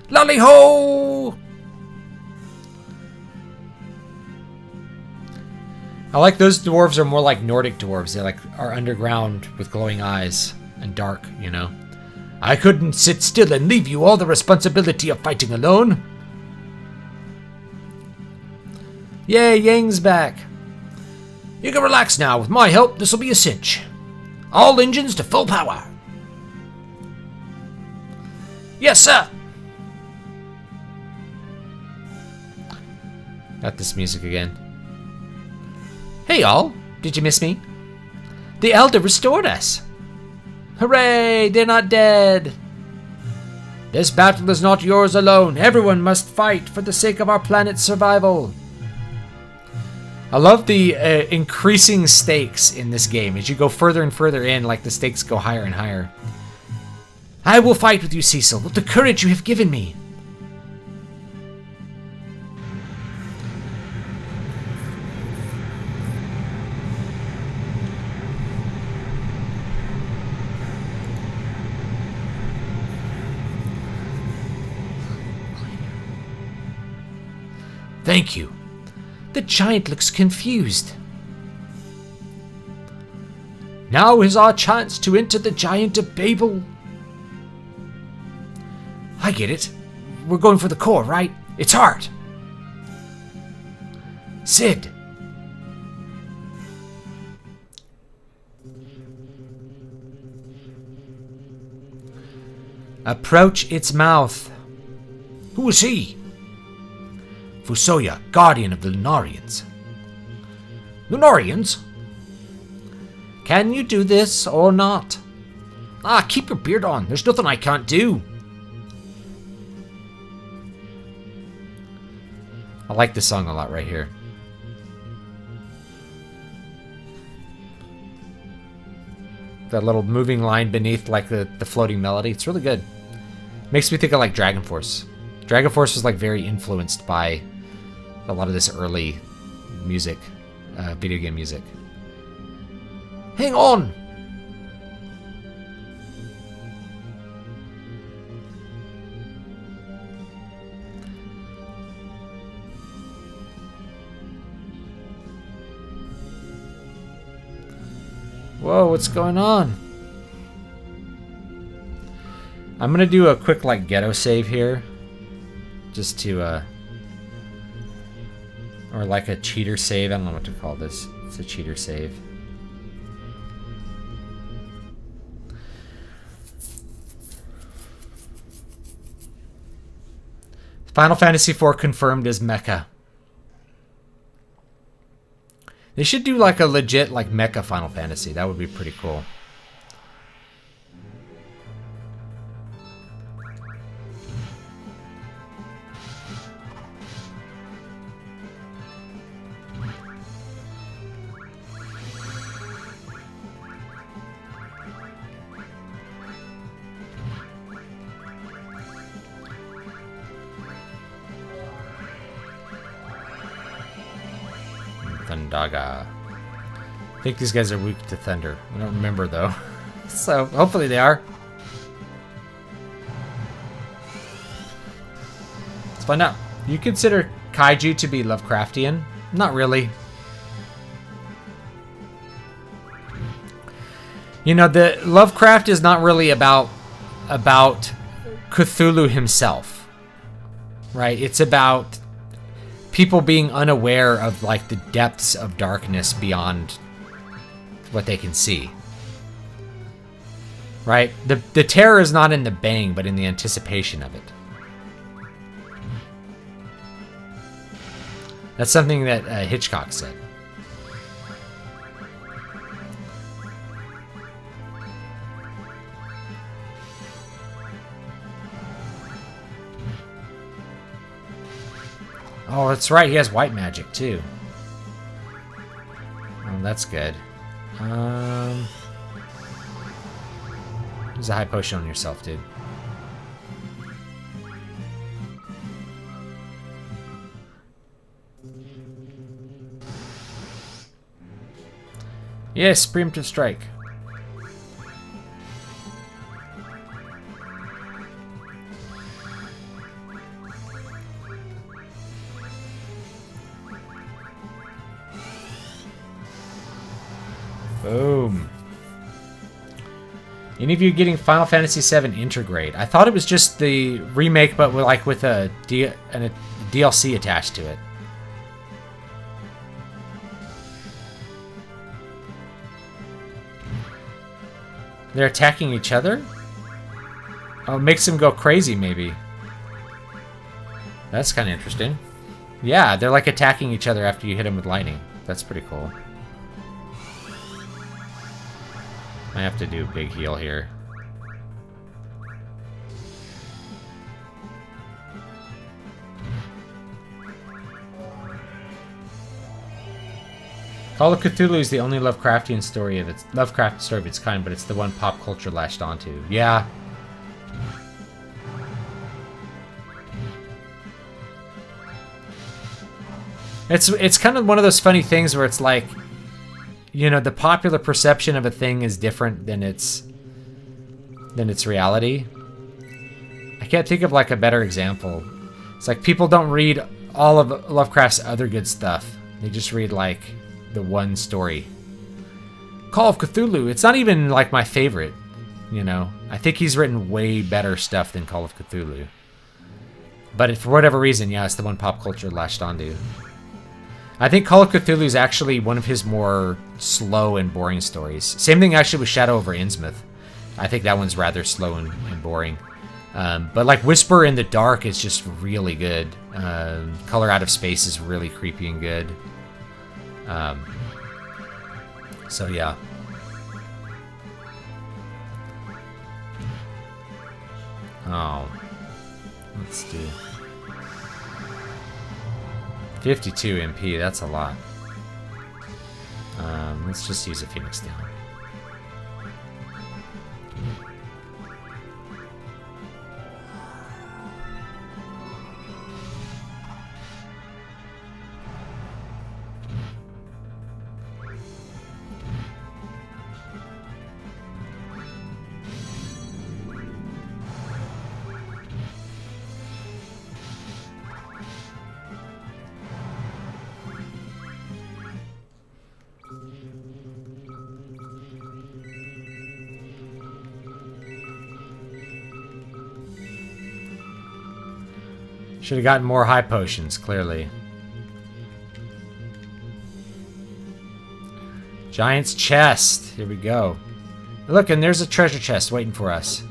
Lally-ho! I like those dwarves are more like Nordic dwarves. They like are underground with glowing eyes and dark, you know. I couldn't sit still and leave you all the responsibility of fighting alone. Yay, Yang's back. You can relax now. With my help, this'll be a cinch. All engines to full power. Yes, sir. Got this music again. Hey, all. Did you miss me? The Elder restored us. Hooray, they're not dead. This battle is not yours alone. Everyone must fight for the sake of our planet's survival. I love the increasing stakes in this game. As you go further and further in, like the stakes go higher and higher. I will fight with you, Cecil, with the courage you have given me. Thank you. The giant looks confused. Now is our chance to enter the giant of Babel. I get it. We're going for the core, right? It's hard. Sid. Approach its mouth. Who is he? Fusoya, guardian of the Lunarians. Lunarians? Can you do this or not? Ah, keep your beard on. There's nothing I can't do. I like this song a lot right here. That little moving line beneath like the floating melody. It's really good. Makes me think of like Dragon Force. Dragon Force was like very influenced by a lot of this early music, video game music. Hang on! Whoa, what's going on? I'm gonna do a quick like ghetto save here. Just to or like a cheater save. I don't know what to call this. It's a cheater save. Final Fantasy IV confirmed as mecha. They should do like a legit like mecha Final Fantasy. That would be pretty cool. Thundaga. I think these guys are weak to thunder. I don't remember though. So hopefully they are. Let's find out. You consider kaiju to be Lovecraftian? Not really. You know, the Lovecraft is not really about Cthulhu himself, right? It's about people being unaware of like the depths of darkness beyond what they can see, right? The terror is not in the bang, but in the anticipation of it. That's something that Hitchcock said. Oh, that's right. He has white magic, too. Oh, that's good. Use a high potion on yourself, dude. Yes, preemptive strike. Boom. Any of you getting Final Fantasy VII Intergrade? I thought it was just the remake, but with a DLC attached to it. They're attacking each other? Oh, it makes them go crazy, maybe. That's kind of interesting. Yeah, they're like attacking each other after you hit them with lightning. That's pretty cool. I have to do a big heal here. Call of Cthulhu is the only Lovecraftian story of its kind, but it's the one pop culture latched onto. Yeah. It's kind of one of those funny things where it's like, you know, the popular perception of a thing is different than its reality. I can't think of like a better example. It's like people don't read all of Lovecraft's other good stuff. They just read, like, the one story. Call of Cthulhu, it's not even, like, my favorite, you know? I think he's written way better stuff than Call of Cthulhu. But for whatever reason, yeah, it's the one pop culture latched onto. I think Call of Cthulhu is actually one of his more slow and boring stories. Same thing actually with Shadow over Innsmouth. I think that one's rather slow and boring. But like Whisper in the Dark is just really good. Color Out of Space is really creepy and good. So yeah. Oh, let's do 52 MP. That's a lot. Let's just use a Phoenix Down. Should have gotten more high potions, clearly. Giant's chest. Here we go. Look, and there's a treasure chest waiting for us.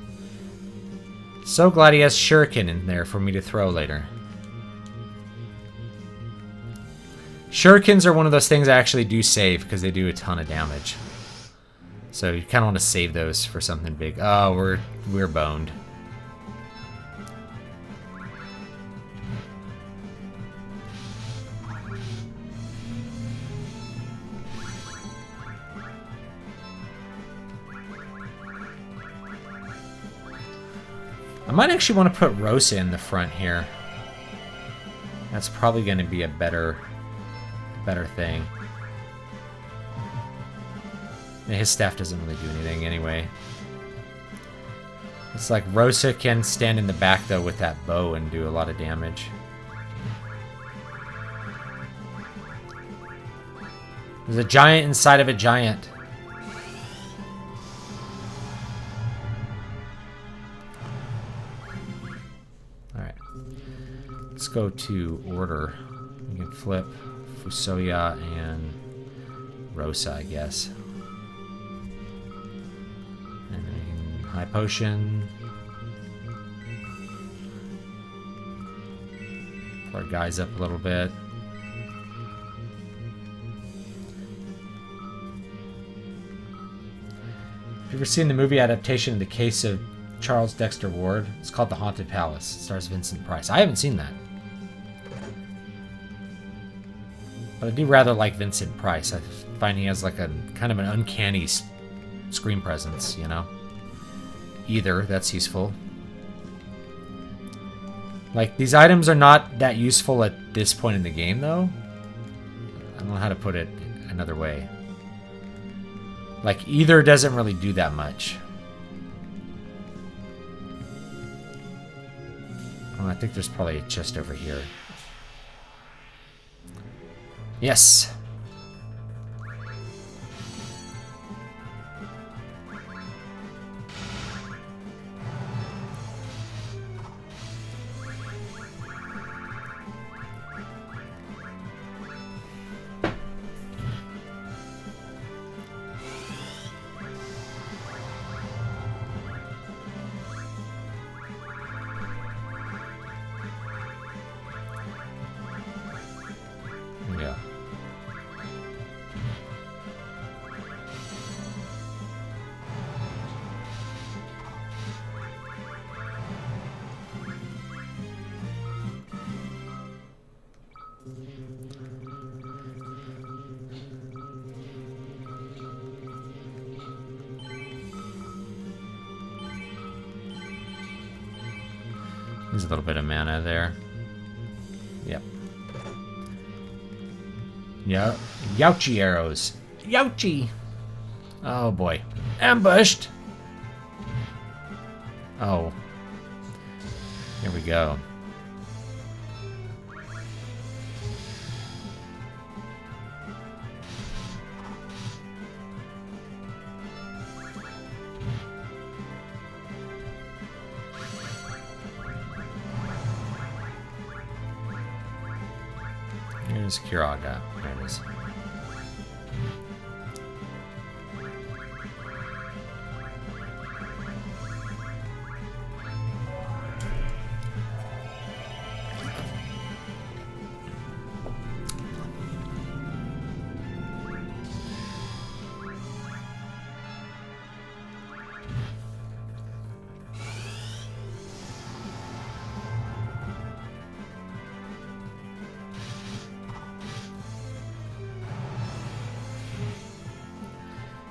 So glad he has shuriken in there for me to throw later. Shurikens are one of those things I actually do save because they do a ton of damage. So you kind of want to save those for something big. Oh, we're boned. I might actually want to put Rosa in the front here. That's probably going to be a better thing. His staff doesn't really do anything anyway. It's like Rosa can stand in the back though with that bow and do a lot of damage. There's a giant inside of a giant. Let's go to order. We can flip Fusoya and Rosa, I guess. And then high potion. Pull our guys up a little bit. Have you ever seen the movie adaptation of The Case of Charles Dexter Ward? It's called The Haunted Palace. It stars Vincent Price. I haven't seen that. But I do rather like Vincent Price. I find he has like a kind of an uncanny screen presence, you know? Either, that's useful. Like, these items are not that useful at this point in the game, though. I don't know how to put it another way. Like, either doesn't really do that much. Oh, I think there's probably a chest over here. Yes. There's a little bit of mana there. Yep. Yeah. Youchy arrows. Youchy! Oh boy. Ambushed! Oh. Here we go. Where's Kiraga? There it is.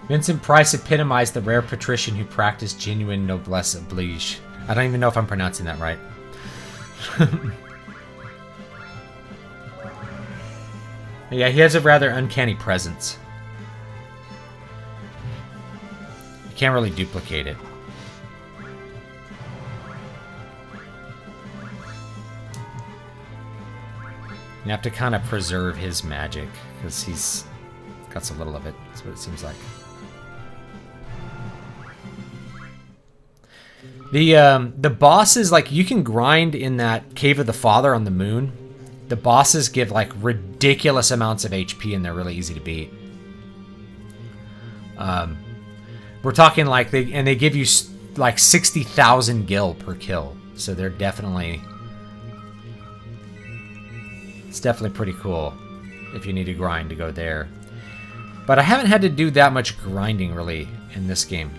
Vincent Price epitomized the rare patrician who practiced genuine noblesse oblige. I don't even know if I'm pronouncing that right. Yeah, he has a rather uncanny presence. You can't really duplicate it. You have to kind of preserve his magic, because he's got so little of it. That's what it seems like. The bosses, like, you can grind in that Cave of the Father on the moon. The bosses give, like, ridiculous amounts of HP, and they're really easy to beat. We're talking, like, they give you, like, 60,000 gil per kill. So they're definitely... It's definitely pretty cool if you need to grind to go there. But I haven't had to do that much grinding, really, in this game.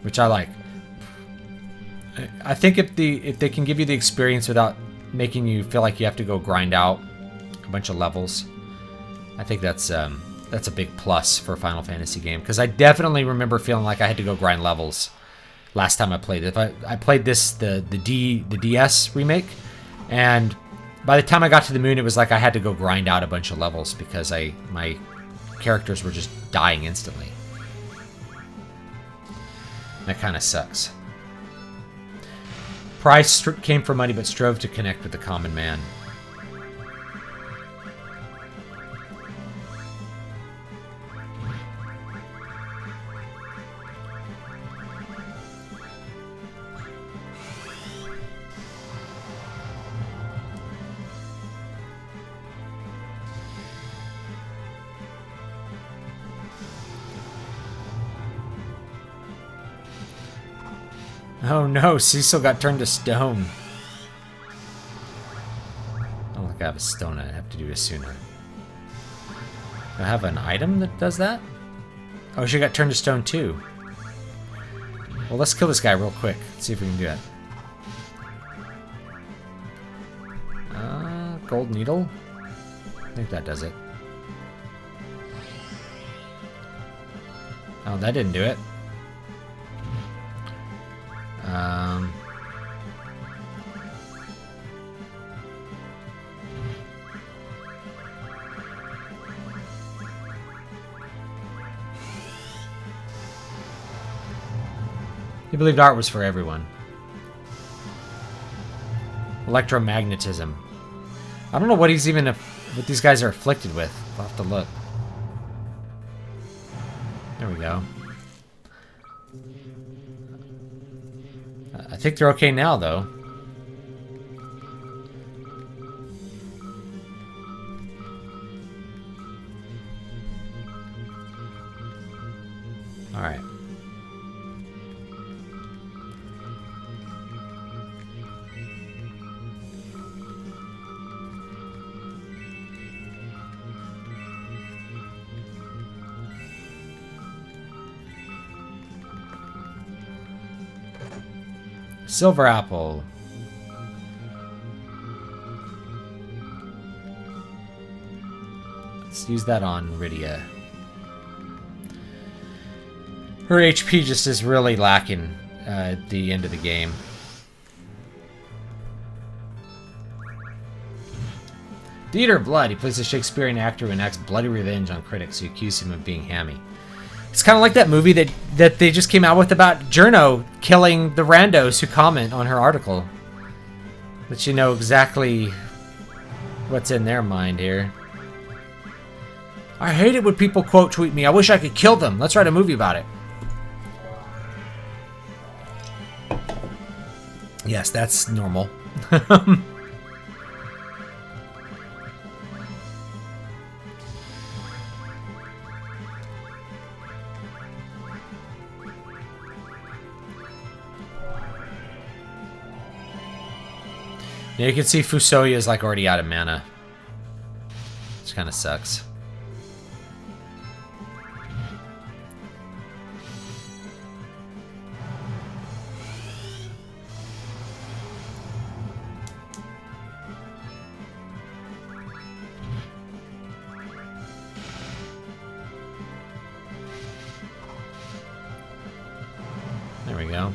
Which I like. I think if they can give you the experience without making you feel like you have to go grind out a bunch of levels, I think that's a big plus for a Final Fantasy game. Because I definitely remember feeling like I had to go grind levels last time I played it. I played this the DS remake, and by the time I got to the moon, it was like I had to go grind out a bunch of levels because my characters were just dying instantly. That kind of sucks. Price came for money but strove to connect with the common man. Oh no, Cecil got turned to stone. I don't think I have a stone. I have to do it sooner. Do I have an item that does that? Oh, she got turned to stone too. Well, let's kill this guy real quick. Let's see if we can do it. Gold needle? I think that does it. Oh, that didn't do it. He believed art was for everyone. Electromagnetism. I don't know what he's even what these guys are afflicted with. I'll have to look. There we go. I think they're okay now, though. All right. Silver apple. Let's use that on Rydia. Her HP just is really lacking at the end of the game. The Eater of Blood. He plays a Shakespearean actor who enacts bloody revenge on critics who accuse him of being hammy. It's kind of like that movie that they just came out with about Journo killing the randos who comment on her article. Let you know exactly what's in their mind here. I hate it when people quote tweet me. I wish I could kill them. Let's write a movie about it. Yes, that's normal. Yeah, you can see Fusoya is like already out of mana. Which kind of sucks. There we go.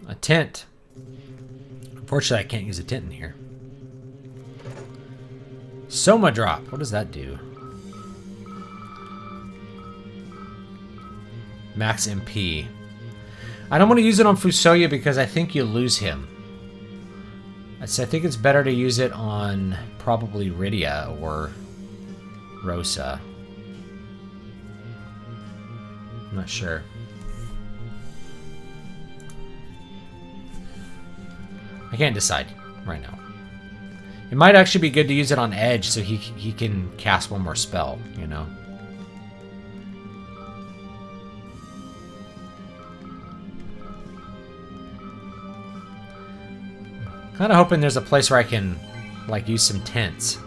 A tent. Unfortunately, I can't use a tent in here. Soma drop. What does that do? Max MP. I don't want to use it on Fusoya because I think you lose him. I think it's better to use it on probably Rydia or Rosa. I'm not sure. I can't decide right now. It might actually be good to use it on Edge so he can cast one more spell, you know? Kind of hoping there's a place where I can, like, use some tents.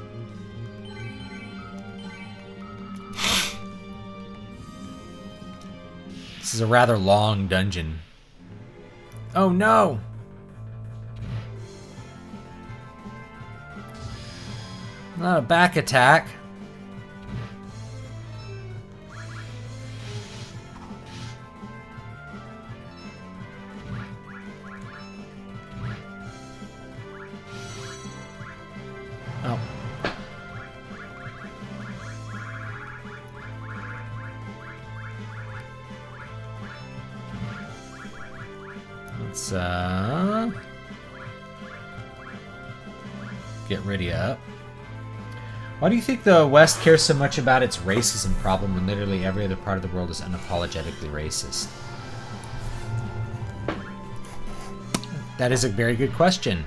This is a rather long dungeon. Oh no! Not a back attack. Oh. Let's get Rydia up. Why do you think the West cares so much about its racism problem when literally every other part of the world is unapologetically racist? That is a very good question.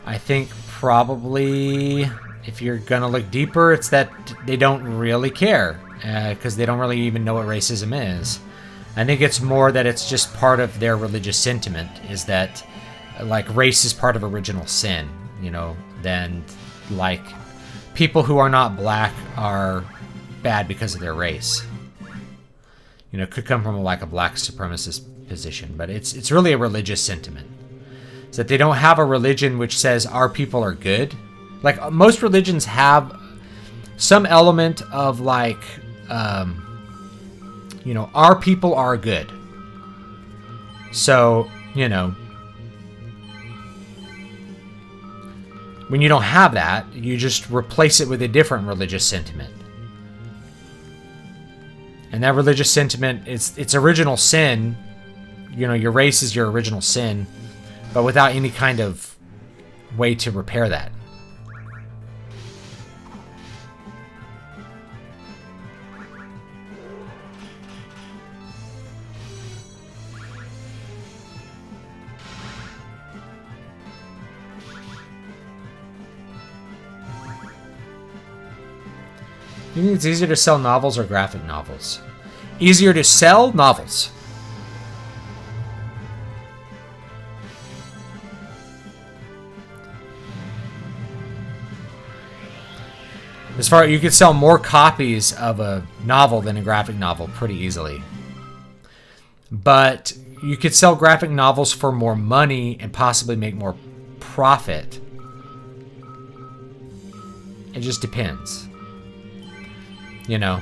I think probably, if you're gonna look deeper, it's that they don't really care, because they don't really even know what racism is. I think it's more that it's just part of their religious sentiment, is that, like, race is part of original sin, you know, then, like, people who are not black are bad because of their race. You know, it could come from like a black supremacist position, but it's really a religious sentiment. It's that they don't have a religion which says our people are good. Like, most religions have some element of like, you know, our people are good. So, you know, when you don't have that, you just replace it with a different religious sentiment. And that religious sentiment, it's original sin. You know, your race is your original sin, but without any kind of way to repair that. You think it's easier to sell novels or graphic novels? Easier to sell novels. As far you could sell more copies of a novel than a graphic novel pretty easily. But you could sell graphic novels for more money and possibly make more profit. It just depends. You know,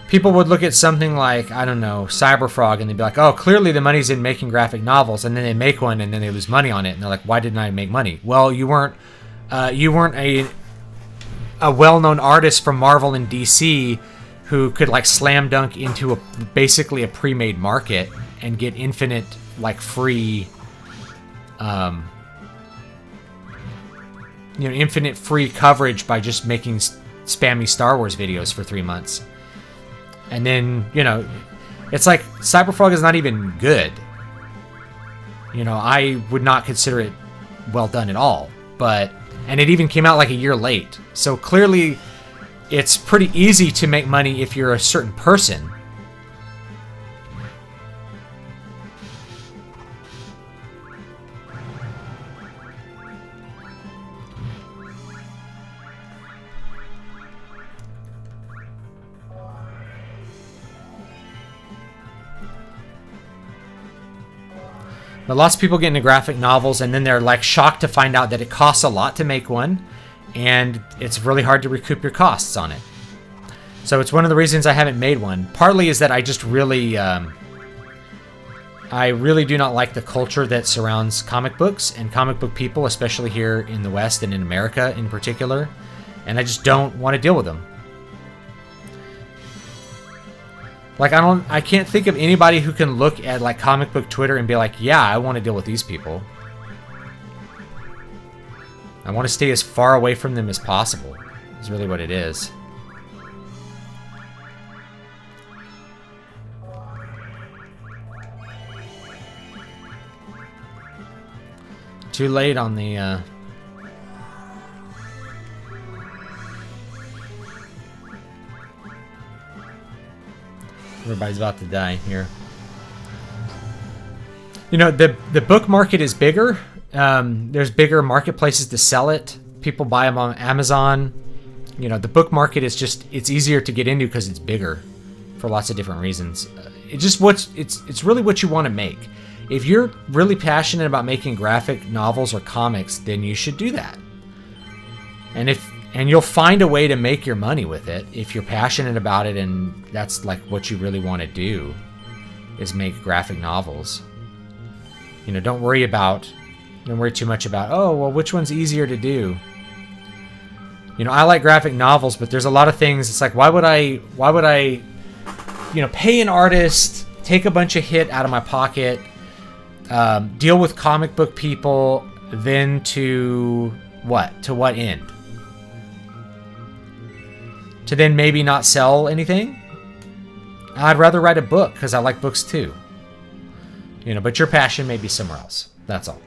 people would look at something like, I don't know, Cyberfrog, and they'd be like, oh, clearly the money's in making graphic novels, and then they make one, and then they lose money on it, and they're like, why didn't I make money? Well, you weren't a well-known artist from Marvel and DC who could like slam dunk into basically a pre-made market and get infinite like free, you know, infinite free coverage by just making spammy Star Wars videos for 3 months. And then, you know, it's like Cyberfrog is not even good. You know, I would not consider it well done at all. And it even came out like a year late. So clearly it's pretty easy to make money if you're a certain person. But lots of people get into graphic novels and then they're like shocked to find out that it costs a lot to make one and it's really hard to recoup your costs on it. So it's one of the reasons I haven't made one. Partly is that I just really, I really do not like the culture that surrounds comic books and comic book people, especially here in the West and in America in particular. And I just don't want to deal with them. Like, I can't think of anybody who can look at like comic book Twitter and be like, yeah, I want to deal with these people. I want to stay as far away from them as possible, is really what it is. Too late on the, everybody's about to die here. You know, the book market is bigger. There's bigger marketplaces to sell it. People buy them on Amazon. You know, the book market is just, it's easier to get into because it's bigger for lots of different reasons. It's really what you want to make. If you're really passionate about making graphic novels or comics, then you should do that. And you'll find a way to make your money with it if you're passionate about it and that's like what you really want to do, is make graphic novels. You know, don't worry too much about, oh, well, which one's easier to do? You know, I like graphic novels, but there's a lot of things, it's like, why would I, you know, pay an artist, take a bunch of hit out of my pocket, deal with comic book people, then to what? To what end? To then maybe not sell anything? I'd rather write a book because I like books too. You know, but your passion may be somewhere else. That's all.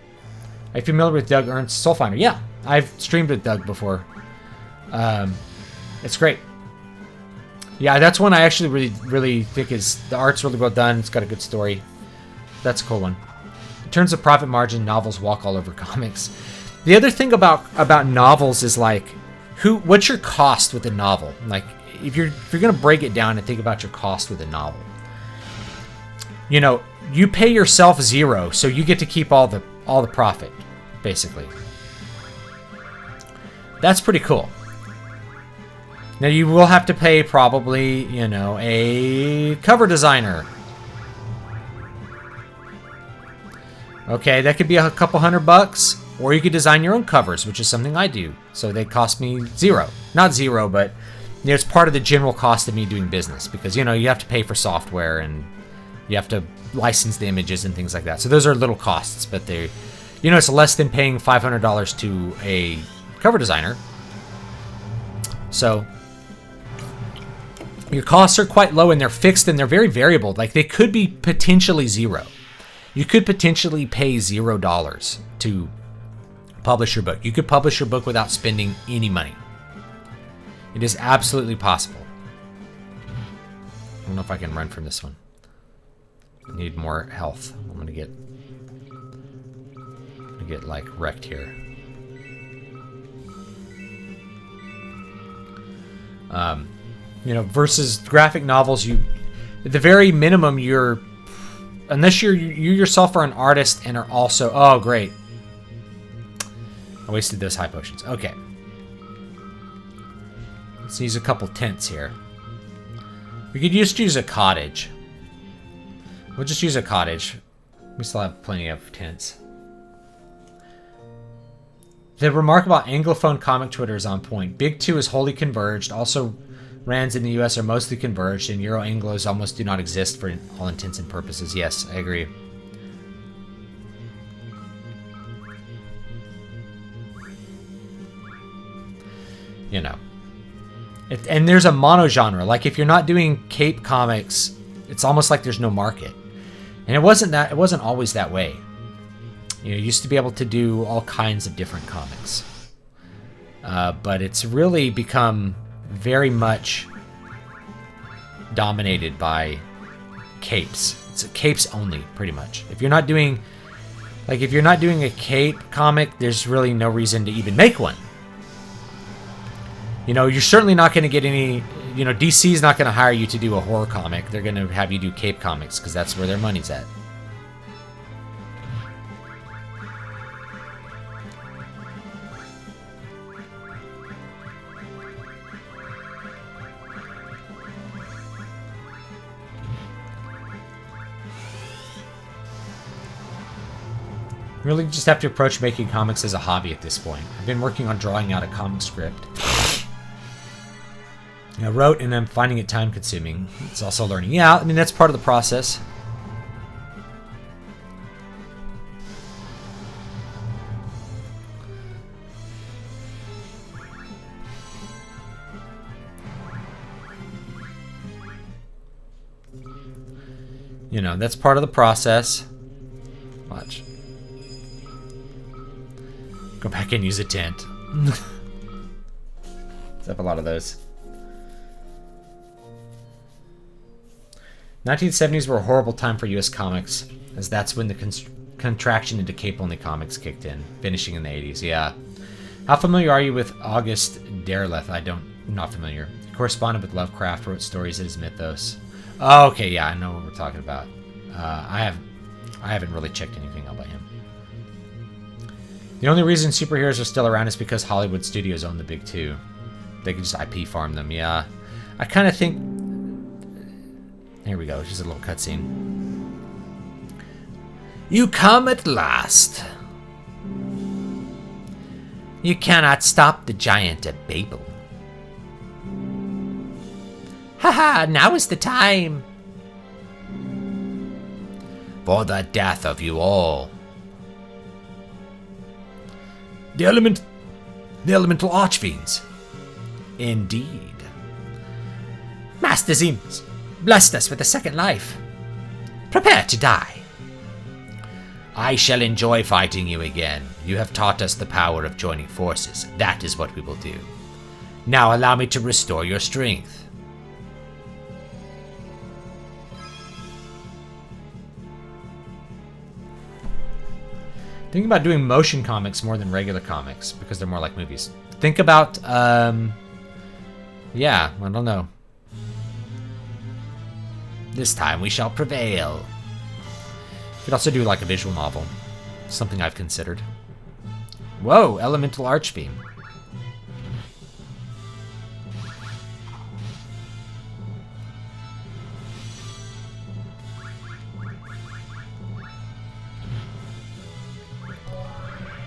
Are you familiar with Doug Ernst's Soul Finder? Yeah, I've streamed with Doug before. It's great. Yeah, that's one I actually really think is, the art's really well done. It's got a good story. That's a cool one. In terms of profit margin, novels walk all over comics. The other thing about novels is like, what's your cost with a novel? Like, if you're gonna break it down and think about your cost with a novel, you know, you pay yourself $0, so you get to keep all the profit, basically. That's pretty cool. Now you will have to pay probably, you know, a cover designer. Okay, that could be a couple $100. Or you could design your own covers, which is something I do. So they cost me $0. Not $0, but you know, it's part of the general cost of me doing business. Because, you know, you have to pay for software and you have to license the images and things like that. So those are little costs, but they, you know, it's less than paying $500 to a cover designer. So your costs are quite low and they're fixed and they're very variable. Like they could be potentially $0. You could potentially pay $0 to publish your book. You could publish your book without spending any money. It is absolutely possible. I don't know if I can run from this one. I need more health. I'm gonna get like wrecked here. You know, versus graphic novels, you at the very minimum unless you yourself are an artist and are also, oh great, I wasted those high potions. Okay. Let's use a couple tents here. We could just use a cottage. We'll just use a cottage. We still have plenty of tents. The remark about Anglophone comic Twitter is on point. Big Two is wholly converged. Also, Rands in the US are mostly converged, and Euro-Anglos almost do not exist for all intents and purposes. Yes, I agree. You know. And there's a mono-genre. Like, if you're not doing Cape comics, it's almost like there's no market. And it wasn't always that way. You know, you used to be able to do all kinds of different comics. But it's really become very much dominated by capes. It's capes only, pretty much. If you're not doing a cape comic, there's really no reason to even make one. You know, you're certainly not going to get any, you know, DC's not going to hire you to do a horror comic. They're going to have you do cape comics because that's where their money's at. Really just have to approach making comics as a hobby at this point. I've been working on drawing out a comic script. I wrote and I'm finding it time consuming. It's also learning. Yeah, I mean, that's part of the process. You know, that's part of the process. Watch. Go back and use a tent. Let's have a lot of those. 1970s were a horrible time for US comics, as that's when the contraction into cape-only comics kicked in, finishing in the 80s. Yeah. How familiar are you with August Derleth? I'm not familiar. He corresponded with Lovecraft, wrote stories in his mythos. Oh, okay, yeah, I know what we're talking about. I haven't really checked anything out by him. The only reason superheroes are still around is because Hollywood studios own the big two. They can just IP farm them, yeah. I kind of think... Here we go, just a little cutscene. You come at last. You cannot stop the giant at Babel. Haha, now is the time. For the death of you all. The elemental archfiends. Indeed. Master Zemus blessed us with a second life. Prepare to die. I shall enjoy fighting you again. You have taught us the power of joining forces. That is what we will do. Now allow me to restore your strength. Think about doing motion comics more than regular comics, because they're more like movies. Think about, yeah, I don't know. This time we shall prevail. You could also do like a visual novel. Something I've considered. Whoa, elemental archfiend.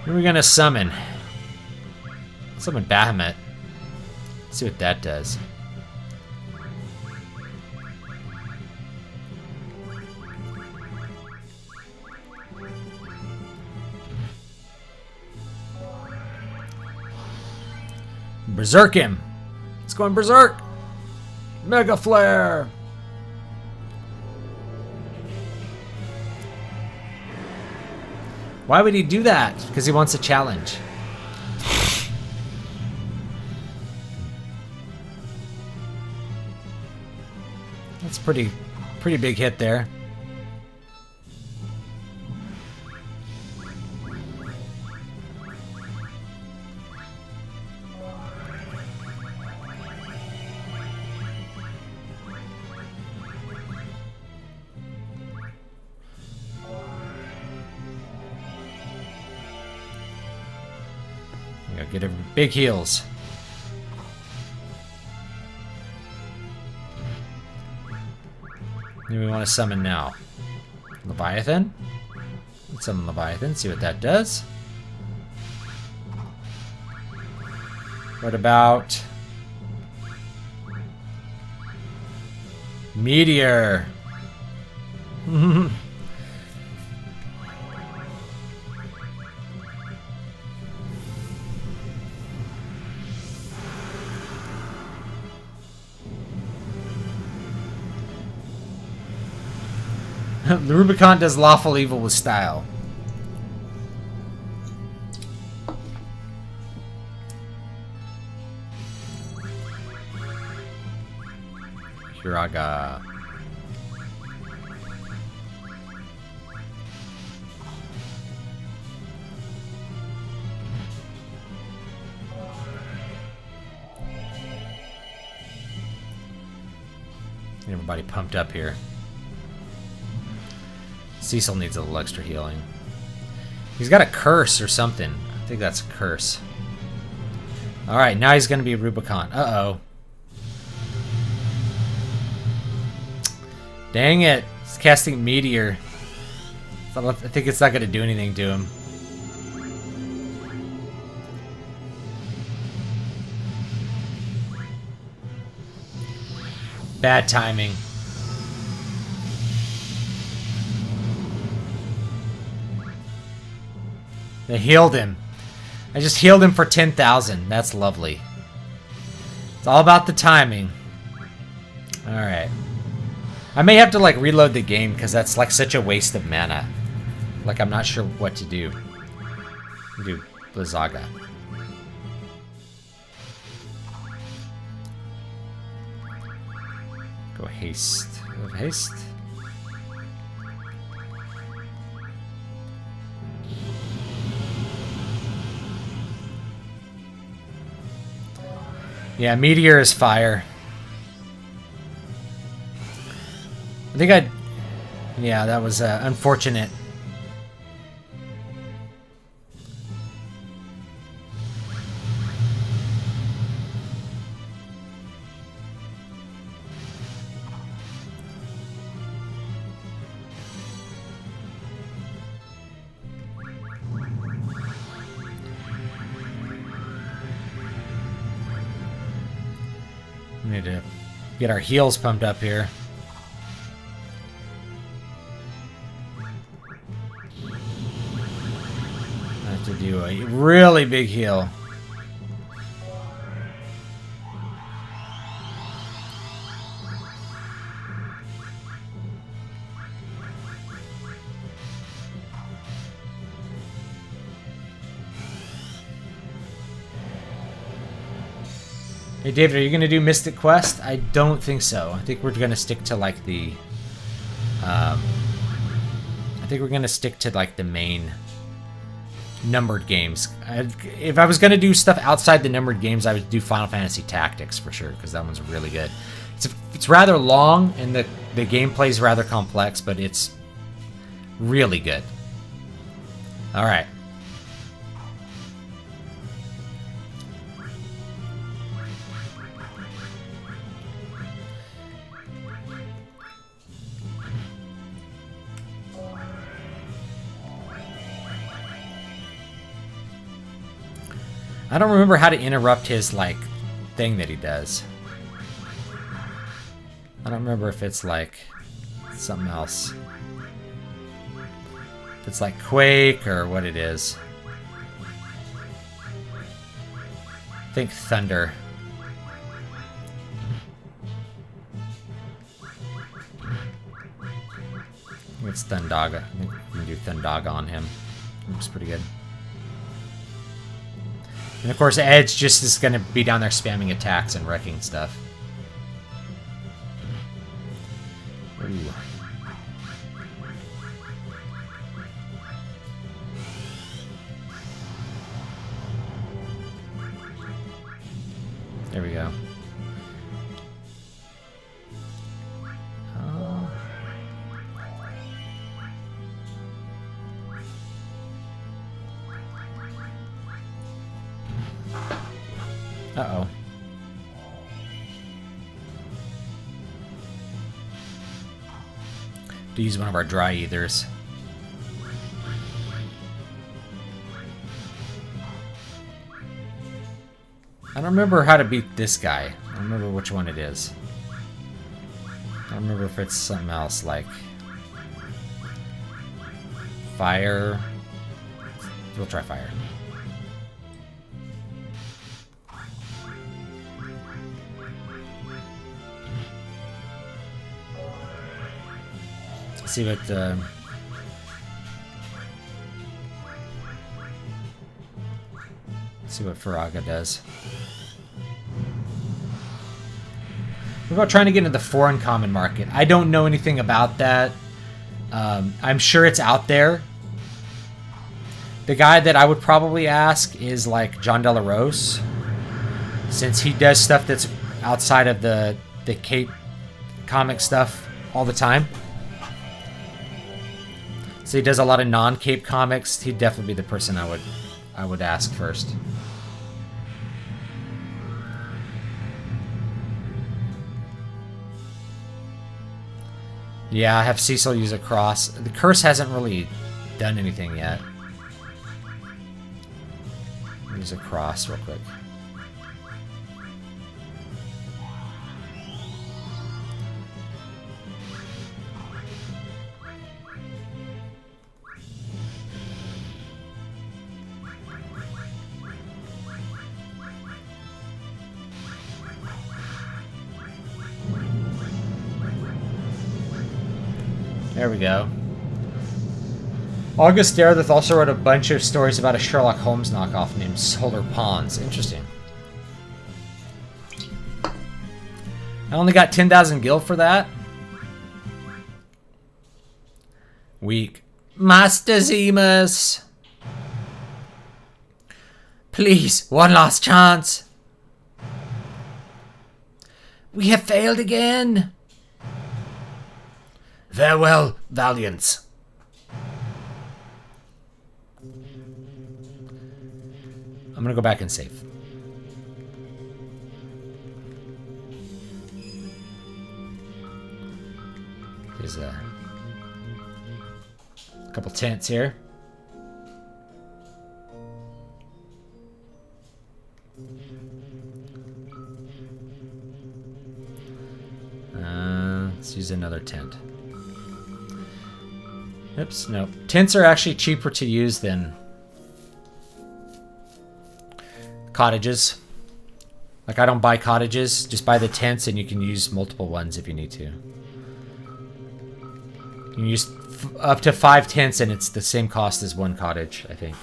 Who are we gonna summon? Summon Bahamut. Let's see what that does. Berserk him! Let's go in Berserk! Mega Flare! Why would he do that? Because he wants a challenge. That's pretty big hit there. Get her big heals. Who do we want to summon now? Leviathan? Let's summon Leviathan, see what that does. What about Meteor? The Rubicon does lawful evil with style. Hiraga. Everybody pumped up here. Cecil needs a little extra healing. He's got a curse or something. I think that's a curse. Alright, now he's going to be Rubicon. Uh-oh. Dang it. He's casting Meteor. I think it's not going to do anything to him. Bad timing. They healed him. I just healed him for 10,000. That's lovely. It's all about the timing. Alright. I may have to, like, reload the game because that's, like, such a waste of mana. Like, I'm not sure what to do. Do Blizzaga. Go haste. Go haste. Yeah, Meteor is fire. I think I... Yeah, that was unfortunate. We need to get our heels pumped up here. I have to do a really big heal. Hey David, are you gonna do Mystic Quest? I don't think so. I think we're gonna stick to like the I think we're gonna stick to like the main numbered games. If I was gonna do stuff outside the numbered games, I would do Final Fantasy Tactics for sure, because that one's really good. It's rather long and the gameplay is rather complex, but it's really good. Alright. I don't remember how to interrupt his, like, thing that he does. I don't remember if it's, like, something else. If it's, like, Quake or what it is. I think Thunder. I think it's Thundaga. I think we can do Thundaga on him. Looks pretty good. And of course, Edge just is going to be down there spamming attacks and wrecking stuff. Ooh. There we go. Uh-oh. To use one of our dry ethers. I don't remember how to beat this guy. I don't remember which one it is. I don't remember if it's something else like fire. We'll try fire. See what Faraga does. What about trying to get into the foreign common market? I don't know anything about that. I'm sure it's out there. The guy that I would probably ask is like John De La Rose, since he does stuff that's outside of the Cape comic stuff all the time. So he does a lot of non-Cape comics. He'd definitely be the person I would ask first. Yeah, I have Cecil use a cross. The curse hasn't really done anything yet. Use a cross real quick. There we go. August Derleth also wrote a bunch of stories about a Sherlock Holmes knockoff named Solar Pawns. Interesting. I only got 10,000 gil for that. Weak. Master Zemus. Please, one last chance. We have failed again. Farewell, Valiants. I'm gonna go back and save. There's a couple tents here. Let's use another tent. Oops, no. Tents are actually cheaper to use than cottages. Like, I don't buy cottages, just buy the tents and you can use multiple ones if you need to. You can use up to 5 tents and it's the same cost as one cottage, I think.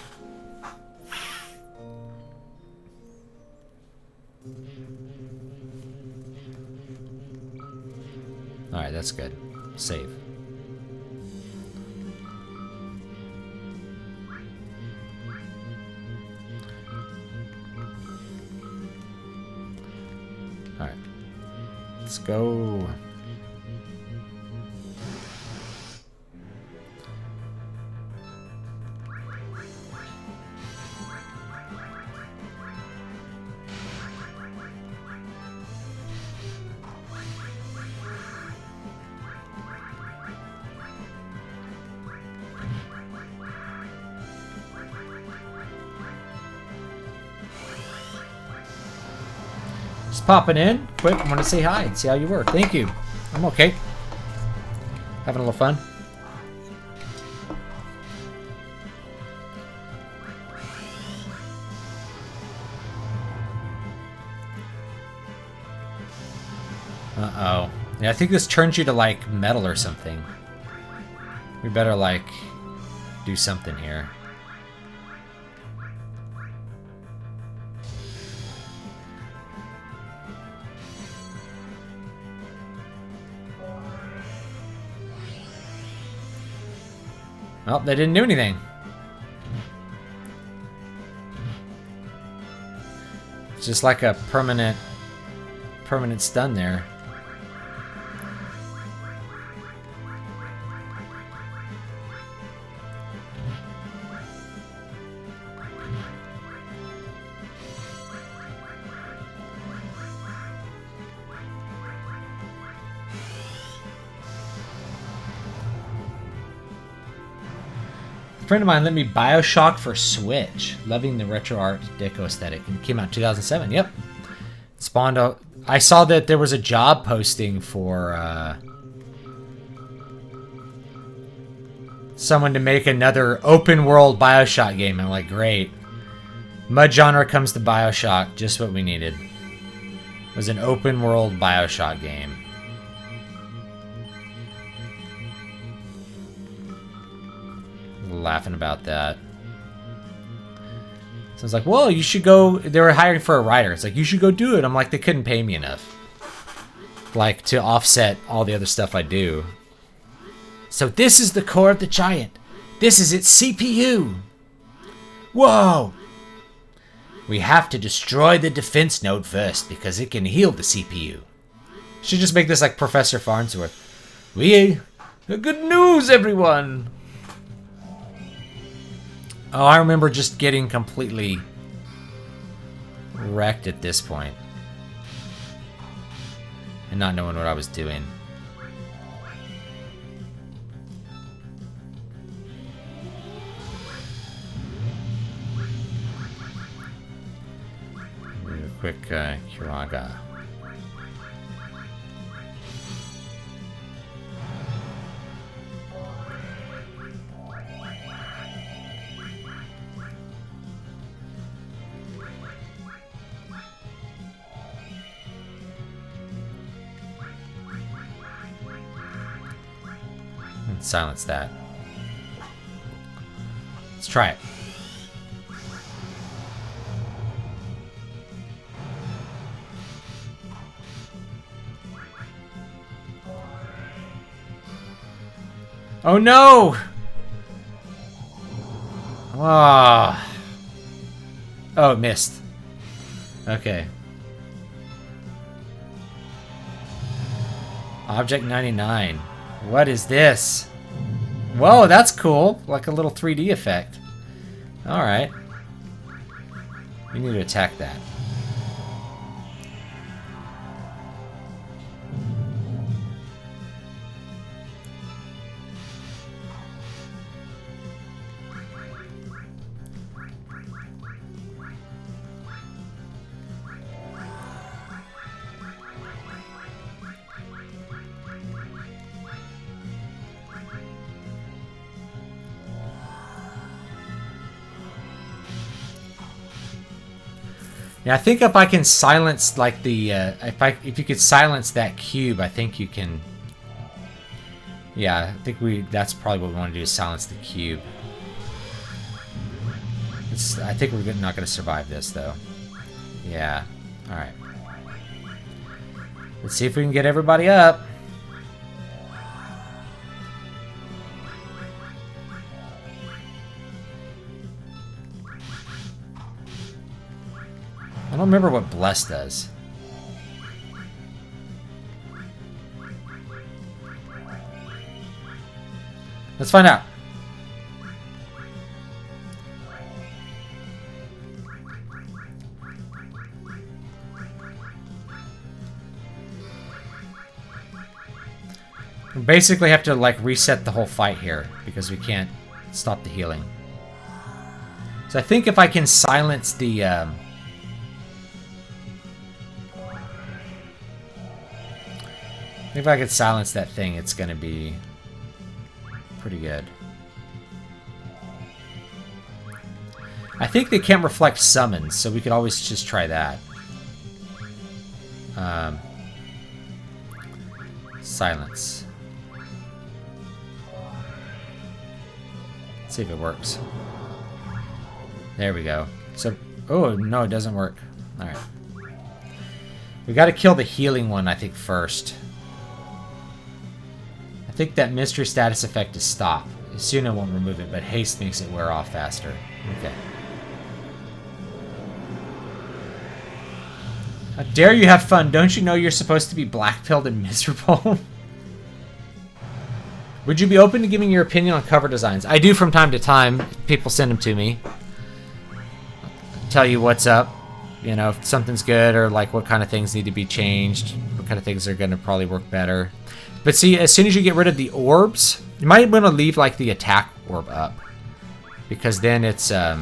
Alright, that's good. Save. Alright. Let's go. Popping in quick. I want to say hi and see how you were. Thank you. I'm okay. Having a little fun. Uh-oh. Yeah, I think this turns you to, like, metal or something. We better, like, do something here. Well, they didn't do anything. It's just like a permanent stun there. A friend of mine let me Bioshock for Switch. Loving the retro art deco aesthetic. And it came out in 2007. Yep. Spawned out. I saw that there was a job posting for someone to make another open world Bioshock game. I'm like, great. Mud genre comes to Bioshock. Just what we needed. It was an open world Bioshock game. Laughing about that. So I was like, whoa, you should go. They were hiring for a writer. It's like, you should go do it. I'm like, they couldn't pay me enough. Like, to offset all the other stuff I do. So this is the core of the giant. This is its CPU. Whoa. We have to destroy the defense node first because it can heal the CPU. Should just make this like Professor Farnsworth. Good news, everyone. Oh, I remember just getting completely wrecked at this point. And not knowing what I was doing. Do a quick Kiraga. silence that. Let's try it. Oh no! Oh. Oh, it missed. Okay. Object 99. What is this? Whoa, that's cool. Like a little 3D effect. Alright. We need to attack that. Yeah, I think if I can silence like the if you could silence that cube, I think you can. Yeah, I think that's probably what we want to do, is silence the cube. I think we're not going to survive this though. Yeah. All right. Let's see if we can get everybody up. I don't remember what Bless does. Let's find out. We basically have to like reset the whole fight here because we can't stop the healing. So I think if I can silence the if I could silence that thing, it's going to be pretty good. I think they can't reflect summons, so we could always just try that. Silence. Let's see if it works. There we go. So, oh, no, it doesn't work. All right. We got to kill the healing one, I think, first. I think that mystery status effect is stop. Asuna won't remove it, but haste makes it wear off faster. Okay. How dare you have fun? Don't you know you're supposed to be black-pilled and miserable? Would you be open to giving your opinion on cover designs? I do from time to time. People send them to me. Tell you what's up. You know, if something's good or like what kind of things need to be changed. What kind of things are going to probably work better. But see, as soon as you get rid of the orbs, you might want to leave like the attack orb up. Because then it's... Yeah,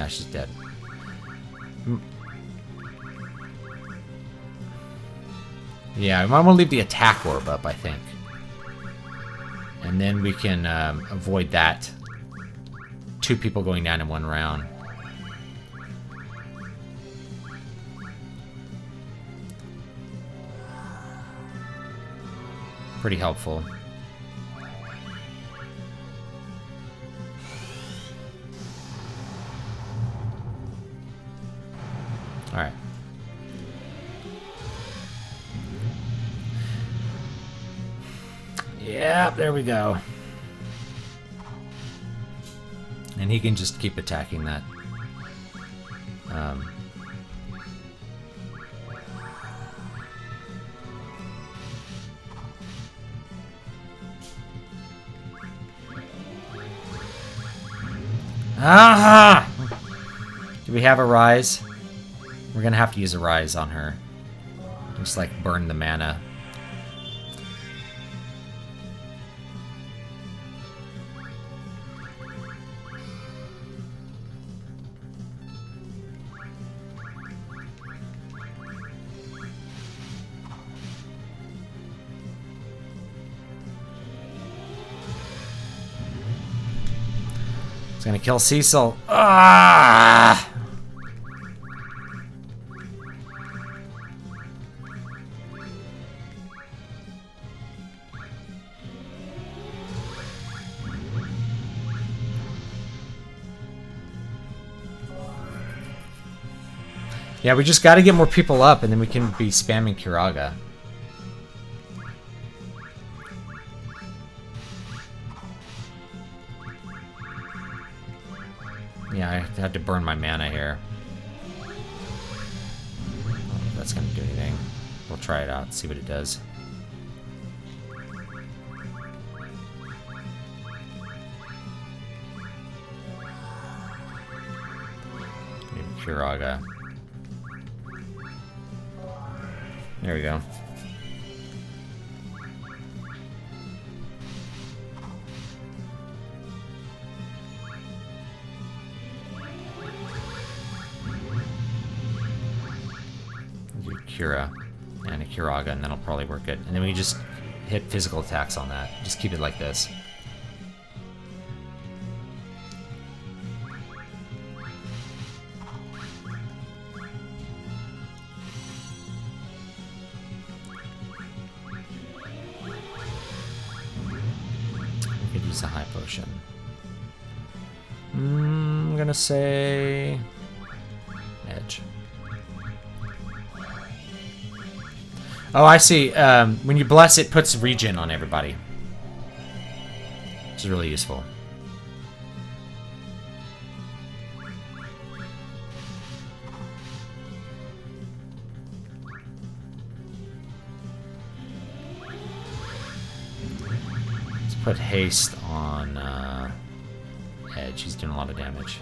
she's dead. Yeah, I might want to leave the attack orb up, I think. And then we can avoid that. 2 people going down in 1 round. Pretty helpful. Alright. Yeah, there we go. And he can just keep attacking that. Aha! Do we have a rise? We're gonna have to use a rise on her. Just like burn the mana. It's gonna kill Cecil. Ah! Yeah, we just got to get more people up, and then we can be spamming Kiraga. Yeah, I had to burn my mana here. I don't know if that's going to do anything. We'll try it out, see what it does. Maybe Kiraga. There we go. Do Kira and a Kiraga, and that'll probably work it. And then we just hit physical attacks on that. Just keep it like this. Use a high potion. I'm gonna say edge. Oh, I see. When you bless, it puts regen on everybody, which is really useful. Put haste on Edge. He's doing a lot of damage.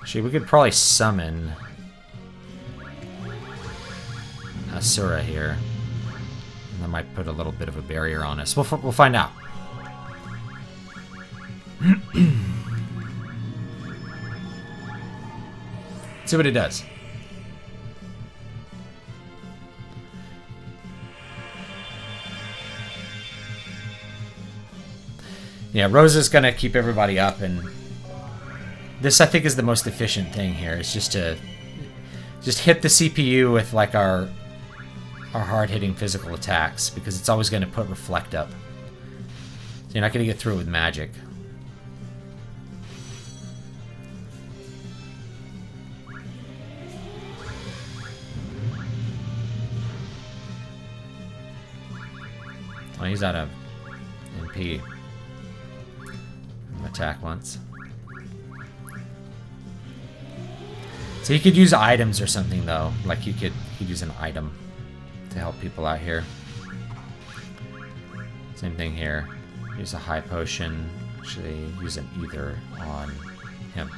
Actually, we could probably summon Asura here. And that might put a little bit of a barrier on us. We'll find out. See what it does. Yeah, Rosa's gonna keep everybody up, and this I think is the most efficient thing here. It's just to hit the CPU with like our hard-hitting physical attacks, because it's always gonna put reflect up. So you're not gonna get through it with magic. Oh, he's out of MP. Attack once. So you could use items or something though. Like you could use an item to help people out here. Same thing here. Use a high potion. Actually, use an ether on him.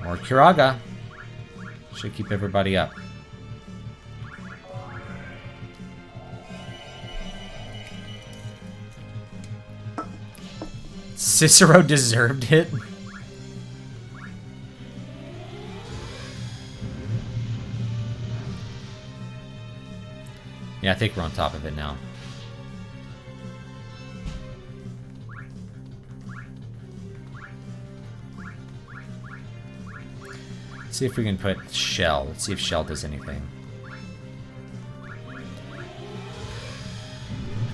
Or Kiraga. Should keep everybody up. Cicero deserved it. Yeah, I think we're on top of it now. Let's see if we can put Shell. Let's see if Shell does anything.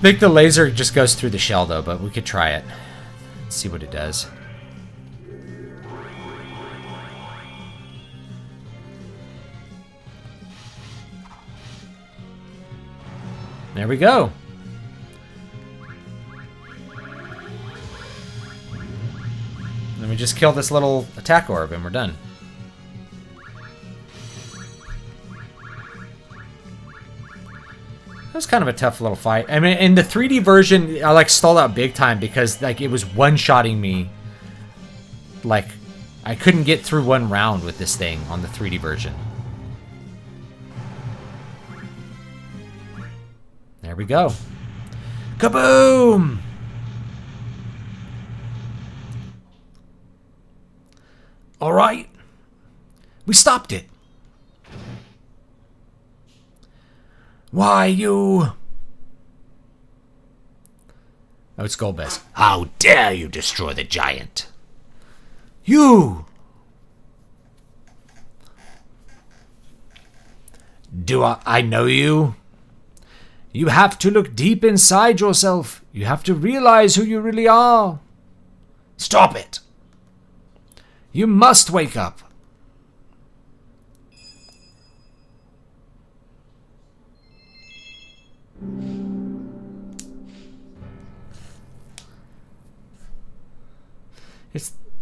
I think the laser just goes through the shell though, but we could try it. See what it does. There we go. Then we just kill this little attack orb and we're done. That was kind of a tough little fight. I mean, in the 3D version, I like stalled out big time because like it was one-shotting me. Like, I couldn't get through one round with this thing on the 3D version. There we go. Kaboom! All right. We stopped it. Why, you... Oh, it's Golbez. How dare you destroy the giant? You! Do I know you? You have to look deep inside yourself. You have to realize who you really are. Stop it! You must wake up.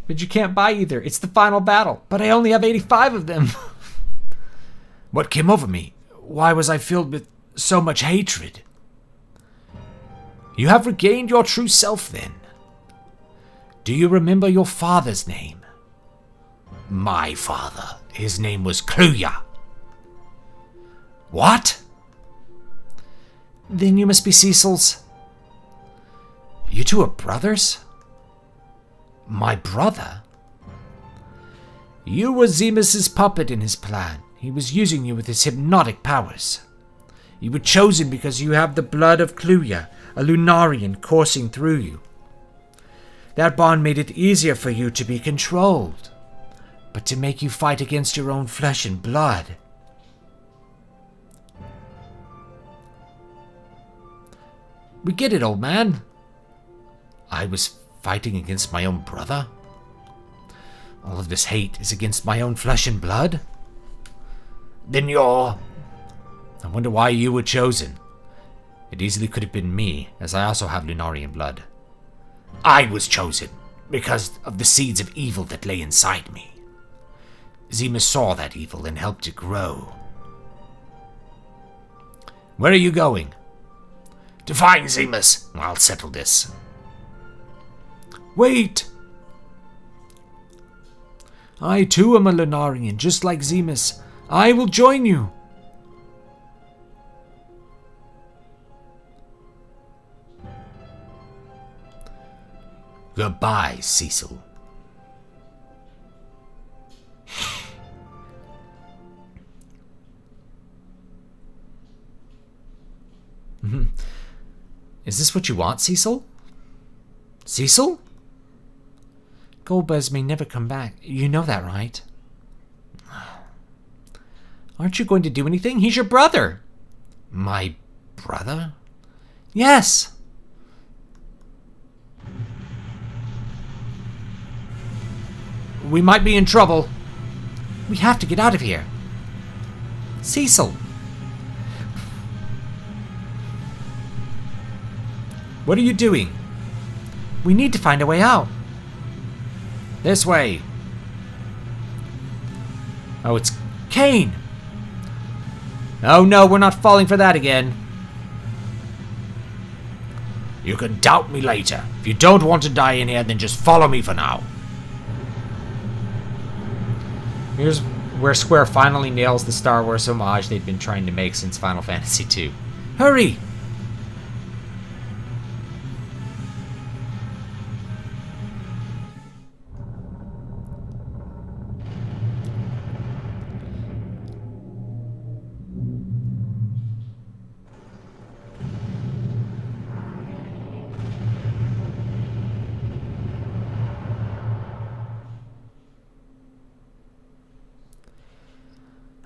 But you can't buy either. It's the final battle. But I only have 85 of them. What came over me? Why was I filled with so much hatred? You have regained your true self then. Do you remember your father's name? My father. His name was Kluya. What? Then you must be Cecil's. You two are brothers? My brother? You were Zemus's puppet in his plan. He was using you with his hypnotic powers. You were chosen because you have the blood of Kluya, a Lunarian coursing through you. That bond made it easier for you to be controlled, but to make you fight against your own flesh and blood. We get it, old man. I was fighting against my own brother? All of this hate is against my own flesh and blood? Then you're... I wonder why you were chosen. It easily could have been me, as I also have Lunarian blood. I was chosen because of the seeds of evil that lay inside me. Zemus saw that evil and helped it grow. Where are you going? To find Zemus. I'll settle this. Wait! I too am a Lunarian, just like Zemus. I will join you. Goodbye, Cecil. Is this what you want, Cecil? Cecil? Golbez may never come back. You know that, right? Aren't you going to do anything? He's your brother. My brother? Yes. We might be in trouble. We have to get out of here. Cecil. What are you doing? We need to find a way out. This way. Oh, it's Kane. Oh no, we're not falling for that again. You can doubt me later. If you don't want to die in here, then just follow me for now. Here's where Square finally nails the Star Wars homage they've been trying to make since Final Fantasy II. Hurry!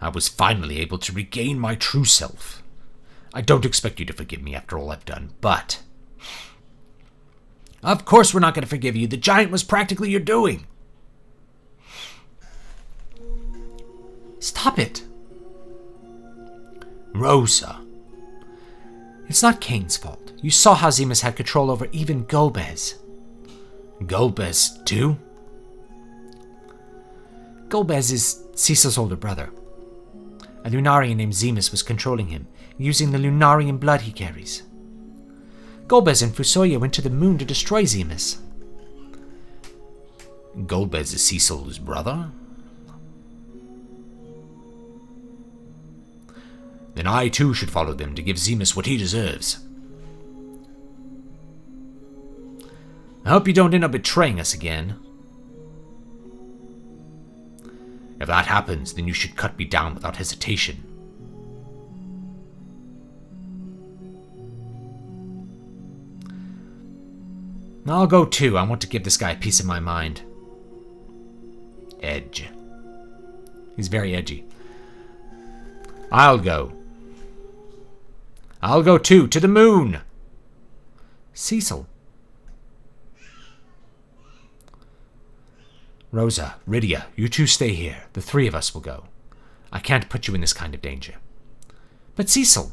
I was finally able to regain my true self. I don't expect you to forgive me after all I've done, but... Of course we're not going to forgive you. The giant was practically your doing. Stop it. Rosa. It's not Kane's fault. You saw how Zemus had control over even Golbez. Golbez, too? Golbez is Cecil's older brother. A Lunarian named Zemus was controlling him, using the Lunarian blood he carries. Golbez and Fusoya went to the moon to destroy Zemus. Golbez is Cecil's brother? Then I too should follow them to give Zemus what he deserves. I hope you don't end up betraying us again. If that happens, then you should cut me down without hesitation. I'll go too. I want to give this guy a piece of my mind. Edge. He's very edgy. I'll go. I'll go too, to the moon. Cecil. Rosa, Rydia, you two stay here. The three of us will go. I can't put you in this kind of danger. But Cecil.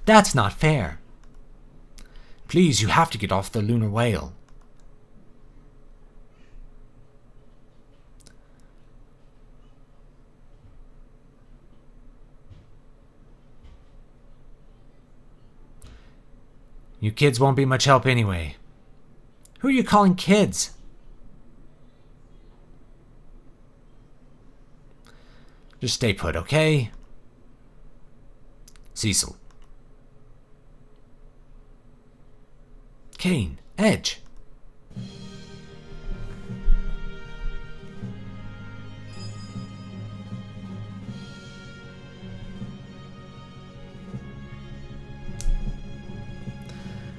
That's not fair. Please, you have to get off the lunar whale. You kids won't be much help anyway. Who are you calling kids? Just stay put, okay? Cecil. Kane, Edge.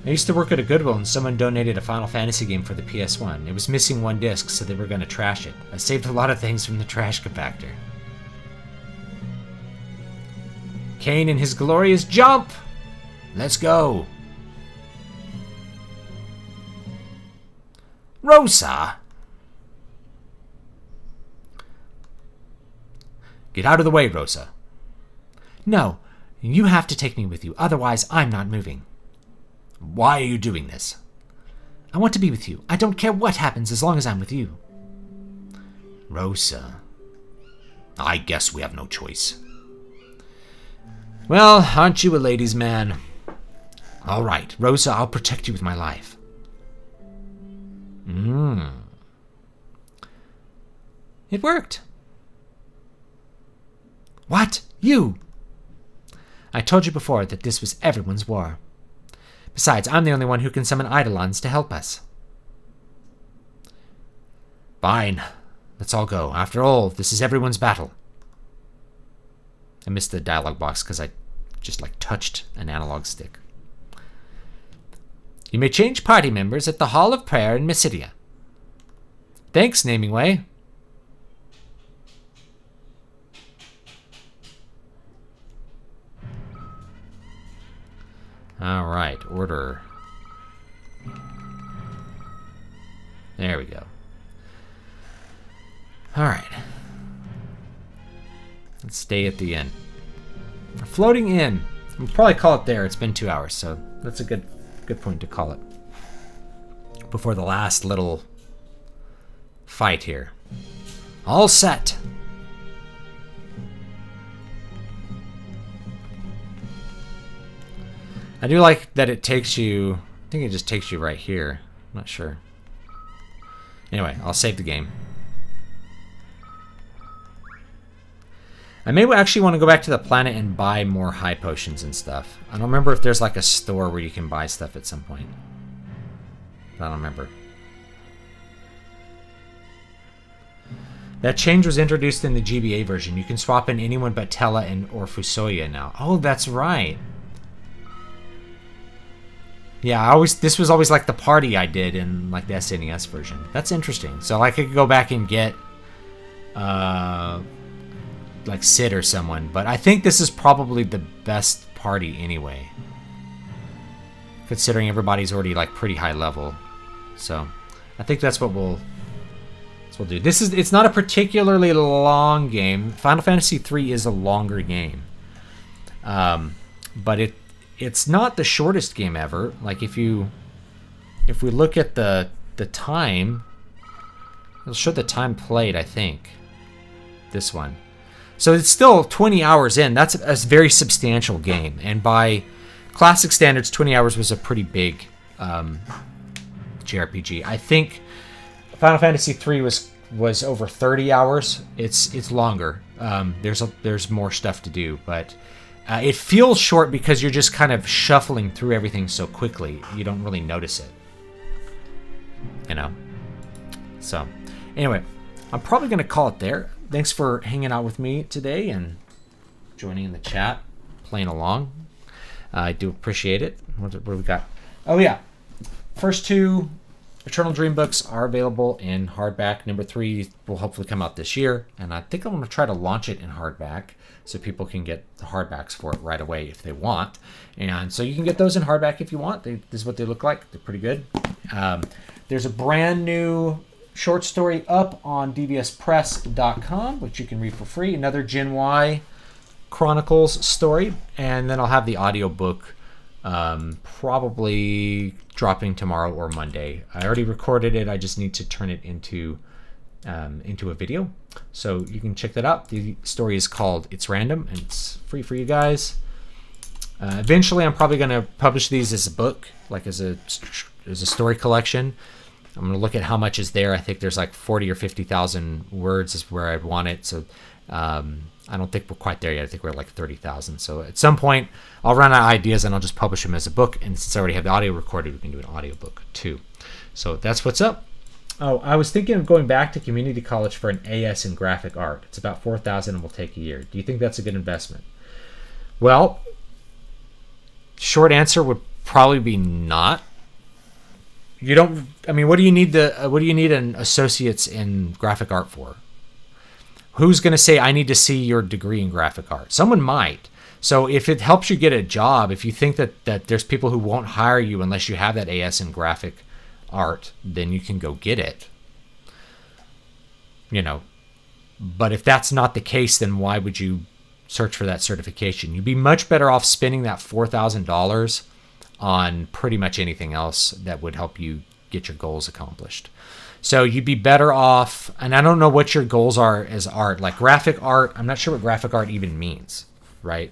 I used to work at a Goodwill and someone donated a Final Fantasy game for the PS1. It was missing one disc, so they were going to trash it. I saved a lot of things from the trash compactor. Kane and his glorious jump! Let's go! Rosa! Get out of the way, Rosa. No, you have to take me with you, otherwise I'm not moving. Why are you doing this? I want to be with you. I don't care what happens as long as I'm with you. Rosa. I guess we have no choice. Well, aren't you a ladies' man? All right, Rosa, I'll protect you with my life. It worked. What? You? I told you before that this was everyone's war. Besides, I'm the only one who can summon Eidolons to help us. Fine. Let's all go. After all, this is everyone's battle. I missed the dialogue box because I just, touched an analog stick. You may change party members at the Hall of Prayer in Mysidia. Thanks, Namingway. Alright, order. There we go. Alright. Let's stay at the inn. We're floating in. We'll probably call it there. It's been 2 hours, so that's a good point to call it. Before the last little fight here. All set. I do like that it takes you... I think it just takes you right here. I'm not sure. Anyway, I'll save the game. I may actually want to go back to the planet and buy more high potions and stuff. I don't remember if there's a store where you can buy stuff at some point. I don't remember. That change was introduced in the GBA version. You can swap in anyone but Tella and or Fusoya now. Oh, that's right. Yeah, this was always the party I did in the SNES version. That's interesting. So I could go back and get Sid or someone, but I think this is probably the best party anyway. Considering everybody's already pretty high level. So I think that's what we'll do. It's not a particularly long game. Final Fantasy III is a longer game. But it's not the shortest game ever. If we look at the time, it'll show the time played, I think. This one. So it's still 20 hours in. That's a very substantial game. And by classic standards, 20 hours was a pretty big JRPG. I think Final Fantasy III was over 30 hours. It's longer. There's more stuff to do, but it feels short because you're just kind of shuffling through everything so quickly. You don't really notice it. So, anyway, I'm probably going to call it there. Thanks for hanging out with me today and joining in the chat, playing along. I do appreciate it. What do we got? Oh, yeah. First two Eternal Dream books are available in hardback. Number 3 will hopefully come out this year, and I think I'm going to try to launch it in hardback so people can get the hardbacks for it right away if they want. And so you can get those in hardback if you want. This is what they look like. They're pretty good. There's a brand new short story up on dvspress.com, which you can read for free. Another Gen Y Chronicles story, and then I'll have the audiobook probably dropping tomorrow or Monday. I already recorded it. I just need to turn it into a video, so you can check that out. The story is called It's Random, and it's free for you guys. Eventually, I'm probably going to publish these as a book, like as a story collection. I'm going to look at how much is there. I think there's like 40 or 50,000 words is where I'd want it. So I don't think we're quite there yet. I think we're at like 30,000. So at some point, I'll run out of ideas and I'll just publish them as a book. And since I already have the audio recorded, we can do an audiobook too. So that's what's up. Oh, I was thinking of going back to community college for an AS in graphic art. It's about $4,000 and will take a year. Do you think that's a good investment? Well, short answer would probably be not. You don't. I mean, what do you need an associate's in graphic art for? Who's going to say I need to see your degree in graphic art? Someone might. So if it helps you get a job, if you think that there's people who won't hire you unless you have that AS in graphic art, then you can go get it. But if that's not the case, then why would you search for that certification? You'd be much better off spending that $4,000 on pretty much anything else that would help you get your goals accomplished. So you'd be better off, and I don't know what your goals are as art, like graphic art. I'm not sure what graphic art even means, right?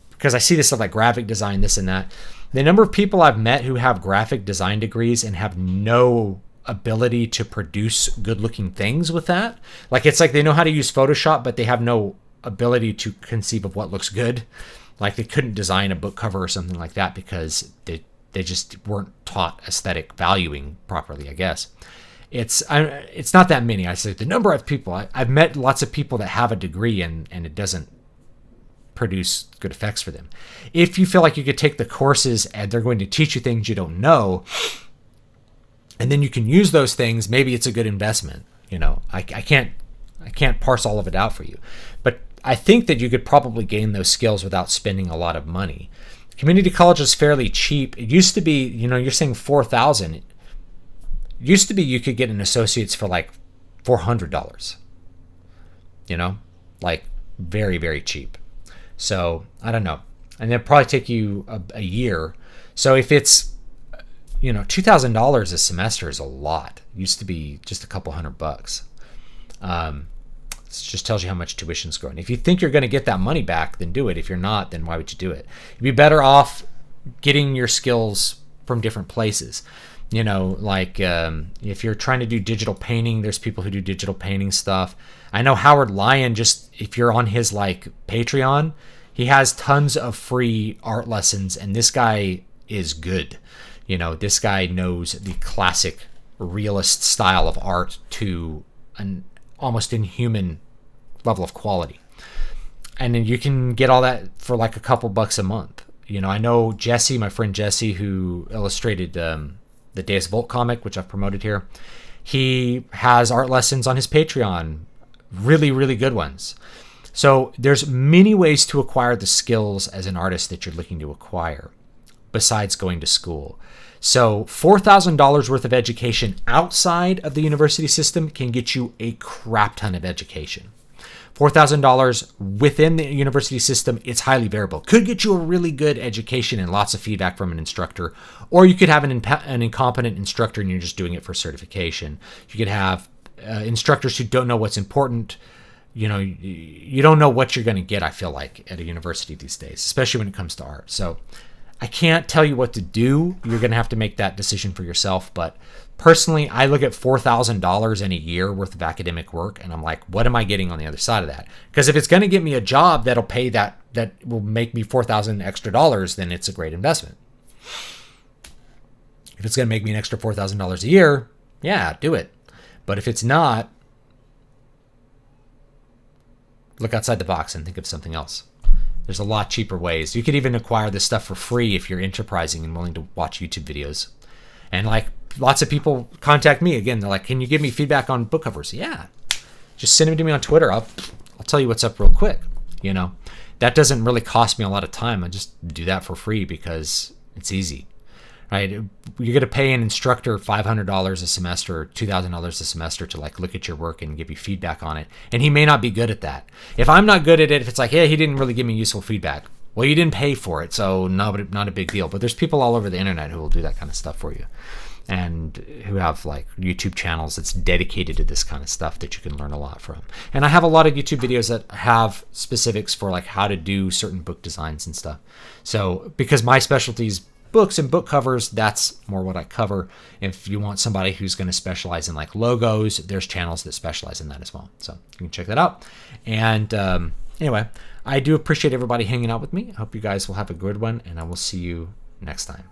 Because I see this stuff like graphic design, this and that. The number of people I've met who have graphic design degrees and have no ability to produce good looking things with that. Like it's like they know how to use Photoshop, but they have no ability to conceive of what looks good. Like they couldn't design a book cover or something like that because they just weren't taught aesthetic valuing properly, I guess. It's not that many. I say the number of people. I've met lots of people that have a degree and it doesn't produce good effects for them. If you feel like you could take the courses and they're going to teach you things you don't know, and then you can use those things, maybe it's a good investment. I can't parse all of it out for you. But I think that you could probably gain those skills without spending a lot of money. Community college is fairly cheap. It used to be, you're saying $4,000. It used to be you could get an associate's for like $400. Like very, very cheap. So I don't know. And it'll probably take you a year. So if it's, $2,000 a semester is a lot. It used to be just a couple $100. It just tells you how much tuition's growing. If you think you're going to get that money back, then do it. If you're not, then why would you do it? You'd be better off getting your skills from different places. If you're trying to do digital painting, there's people who do digital painting stuff. I know Howard Lyon, if you're on his Patreon, he has tons of free art lessons, and this guy is good. This guy knows the classic realist style of art to an almost inhuman level of quality. And then you can get all that for like a couple bucks a month. I know Jesse, my friend Jesse, who illustrated the Deus Volt comic, which I've promoted here. He has art lessons on his Patreon, really, really good ones. So there's many ways to acquire the skills as an artist that you're looking to acquire besides going to school. So $4,000 worth of education outside of the university system can get you a crap ton of education. $4,000 within the university system, it's highly variable. Could get you a really good education and lots of feedback from an instructor, or you could have an incompetent instructor and you're just doing it for certification. You could have instructors who don't know what's important. You don't know what you're going to get, I feel like, at a university these days, especially when it comes to art. So I can't tell you what to do. You're going to have to make that decision for yourself. But personally, I look at $4,000 in a year worth of academic work, and I'm like, what am I getting on the other side of that? Because if it's going to get me a job that'll pay that will make me $4,000 extra dollars, then it's a great investment. If it's going to make me an extra $4,000 a year, yeah, do it. But if it's not, look outside the box and think of something else. There's a lot cheaper ways. You could even acquire this stuff for free if you're enterprising and willing to watch YouTube videos. And lots of people contact me again. They're like, "Can you give me feedback on book covers?" Yeah, just send them to me on Twitter. I'll tell you what's up real quick. You know, that doesn't really cost me a lot of time. I just do that for free because it's easy. Right? You're going to pay an instructor $500 a semester or $2,000 a semester to like look at your work and give you feedback on it. And he may not be good at that. If I'm not good at it, if it's like, yeah, he didn't really give me useful feedback. Well, you didn't pay for it, so not a big deal. But there's people all over the internet who will do that kind of stuff for you, and who have like YouTube channels that's dedicated to this kind of stuff that you can learn a lot from. And I have a lot of YouTube videos that have specifics for like how to do certain book designs and stuff. So because my specialty is books and book covers, that's more what I cover. If you want somebody who's going to specialize in like logos, there's channels that specialize in that as well. So you can check that out. And anyway, I do appreciate everybody hanging out with me. I hope you guys will have a good one, and I will see you next time.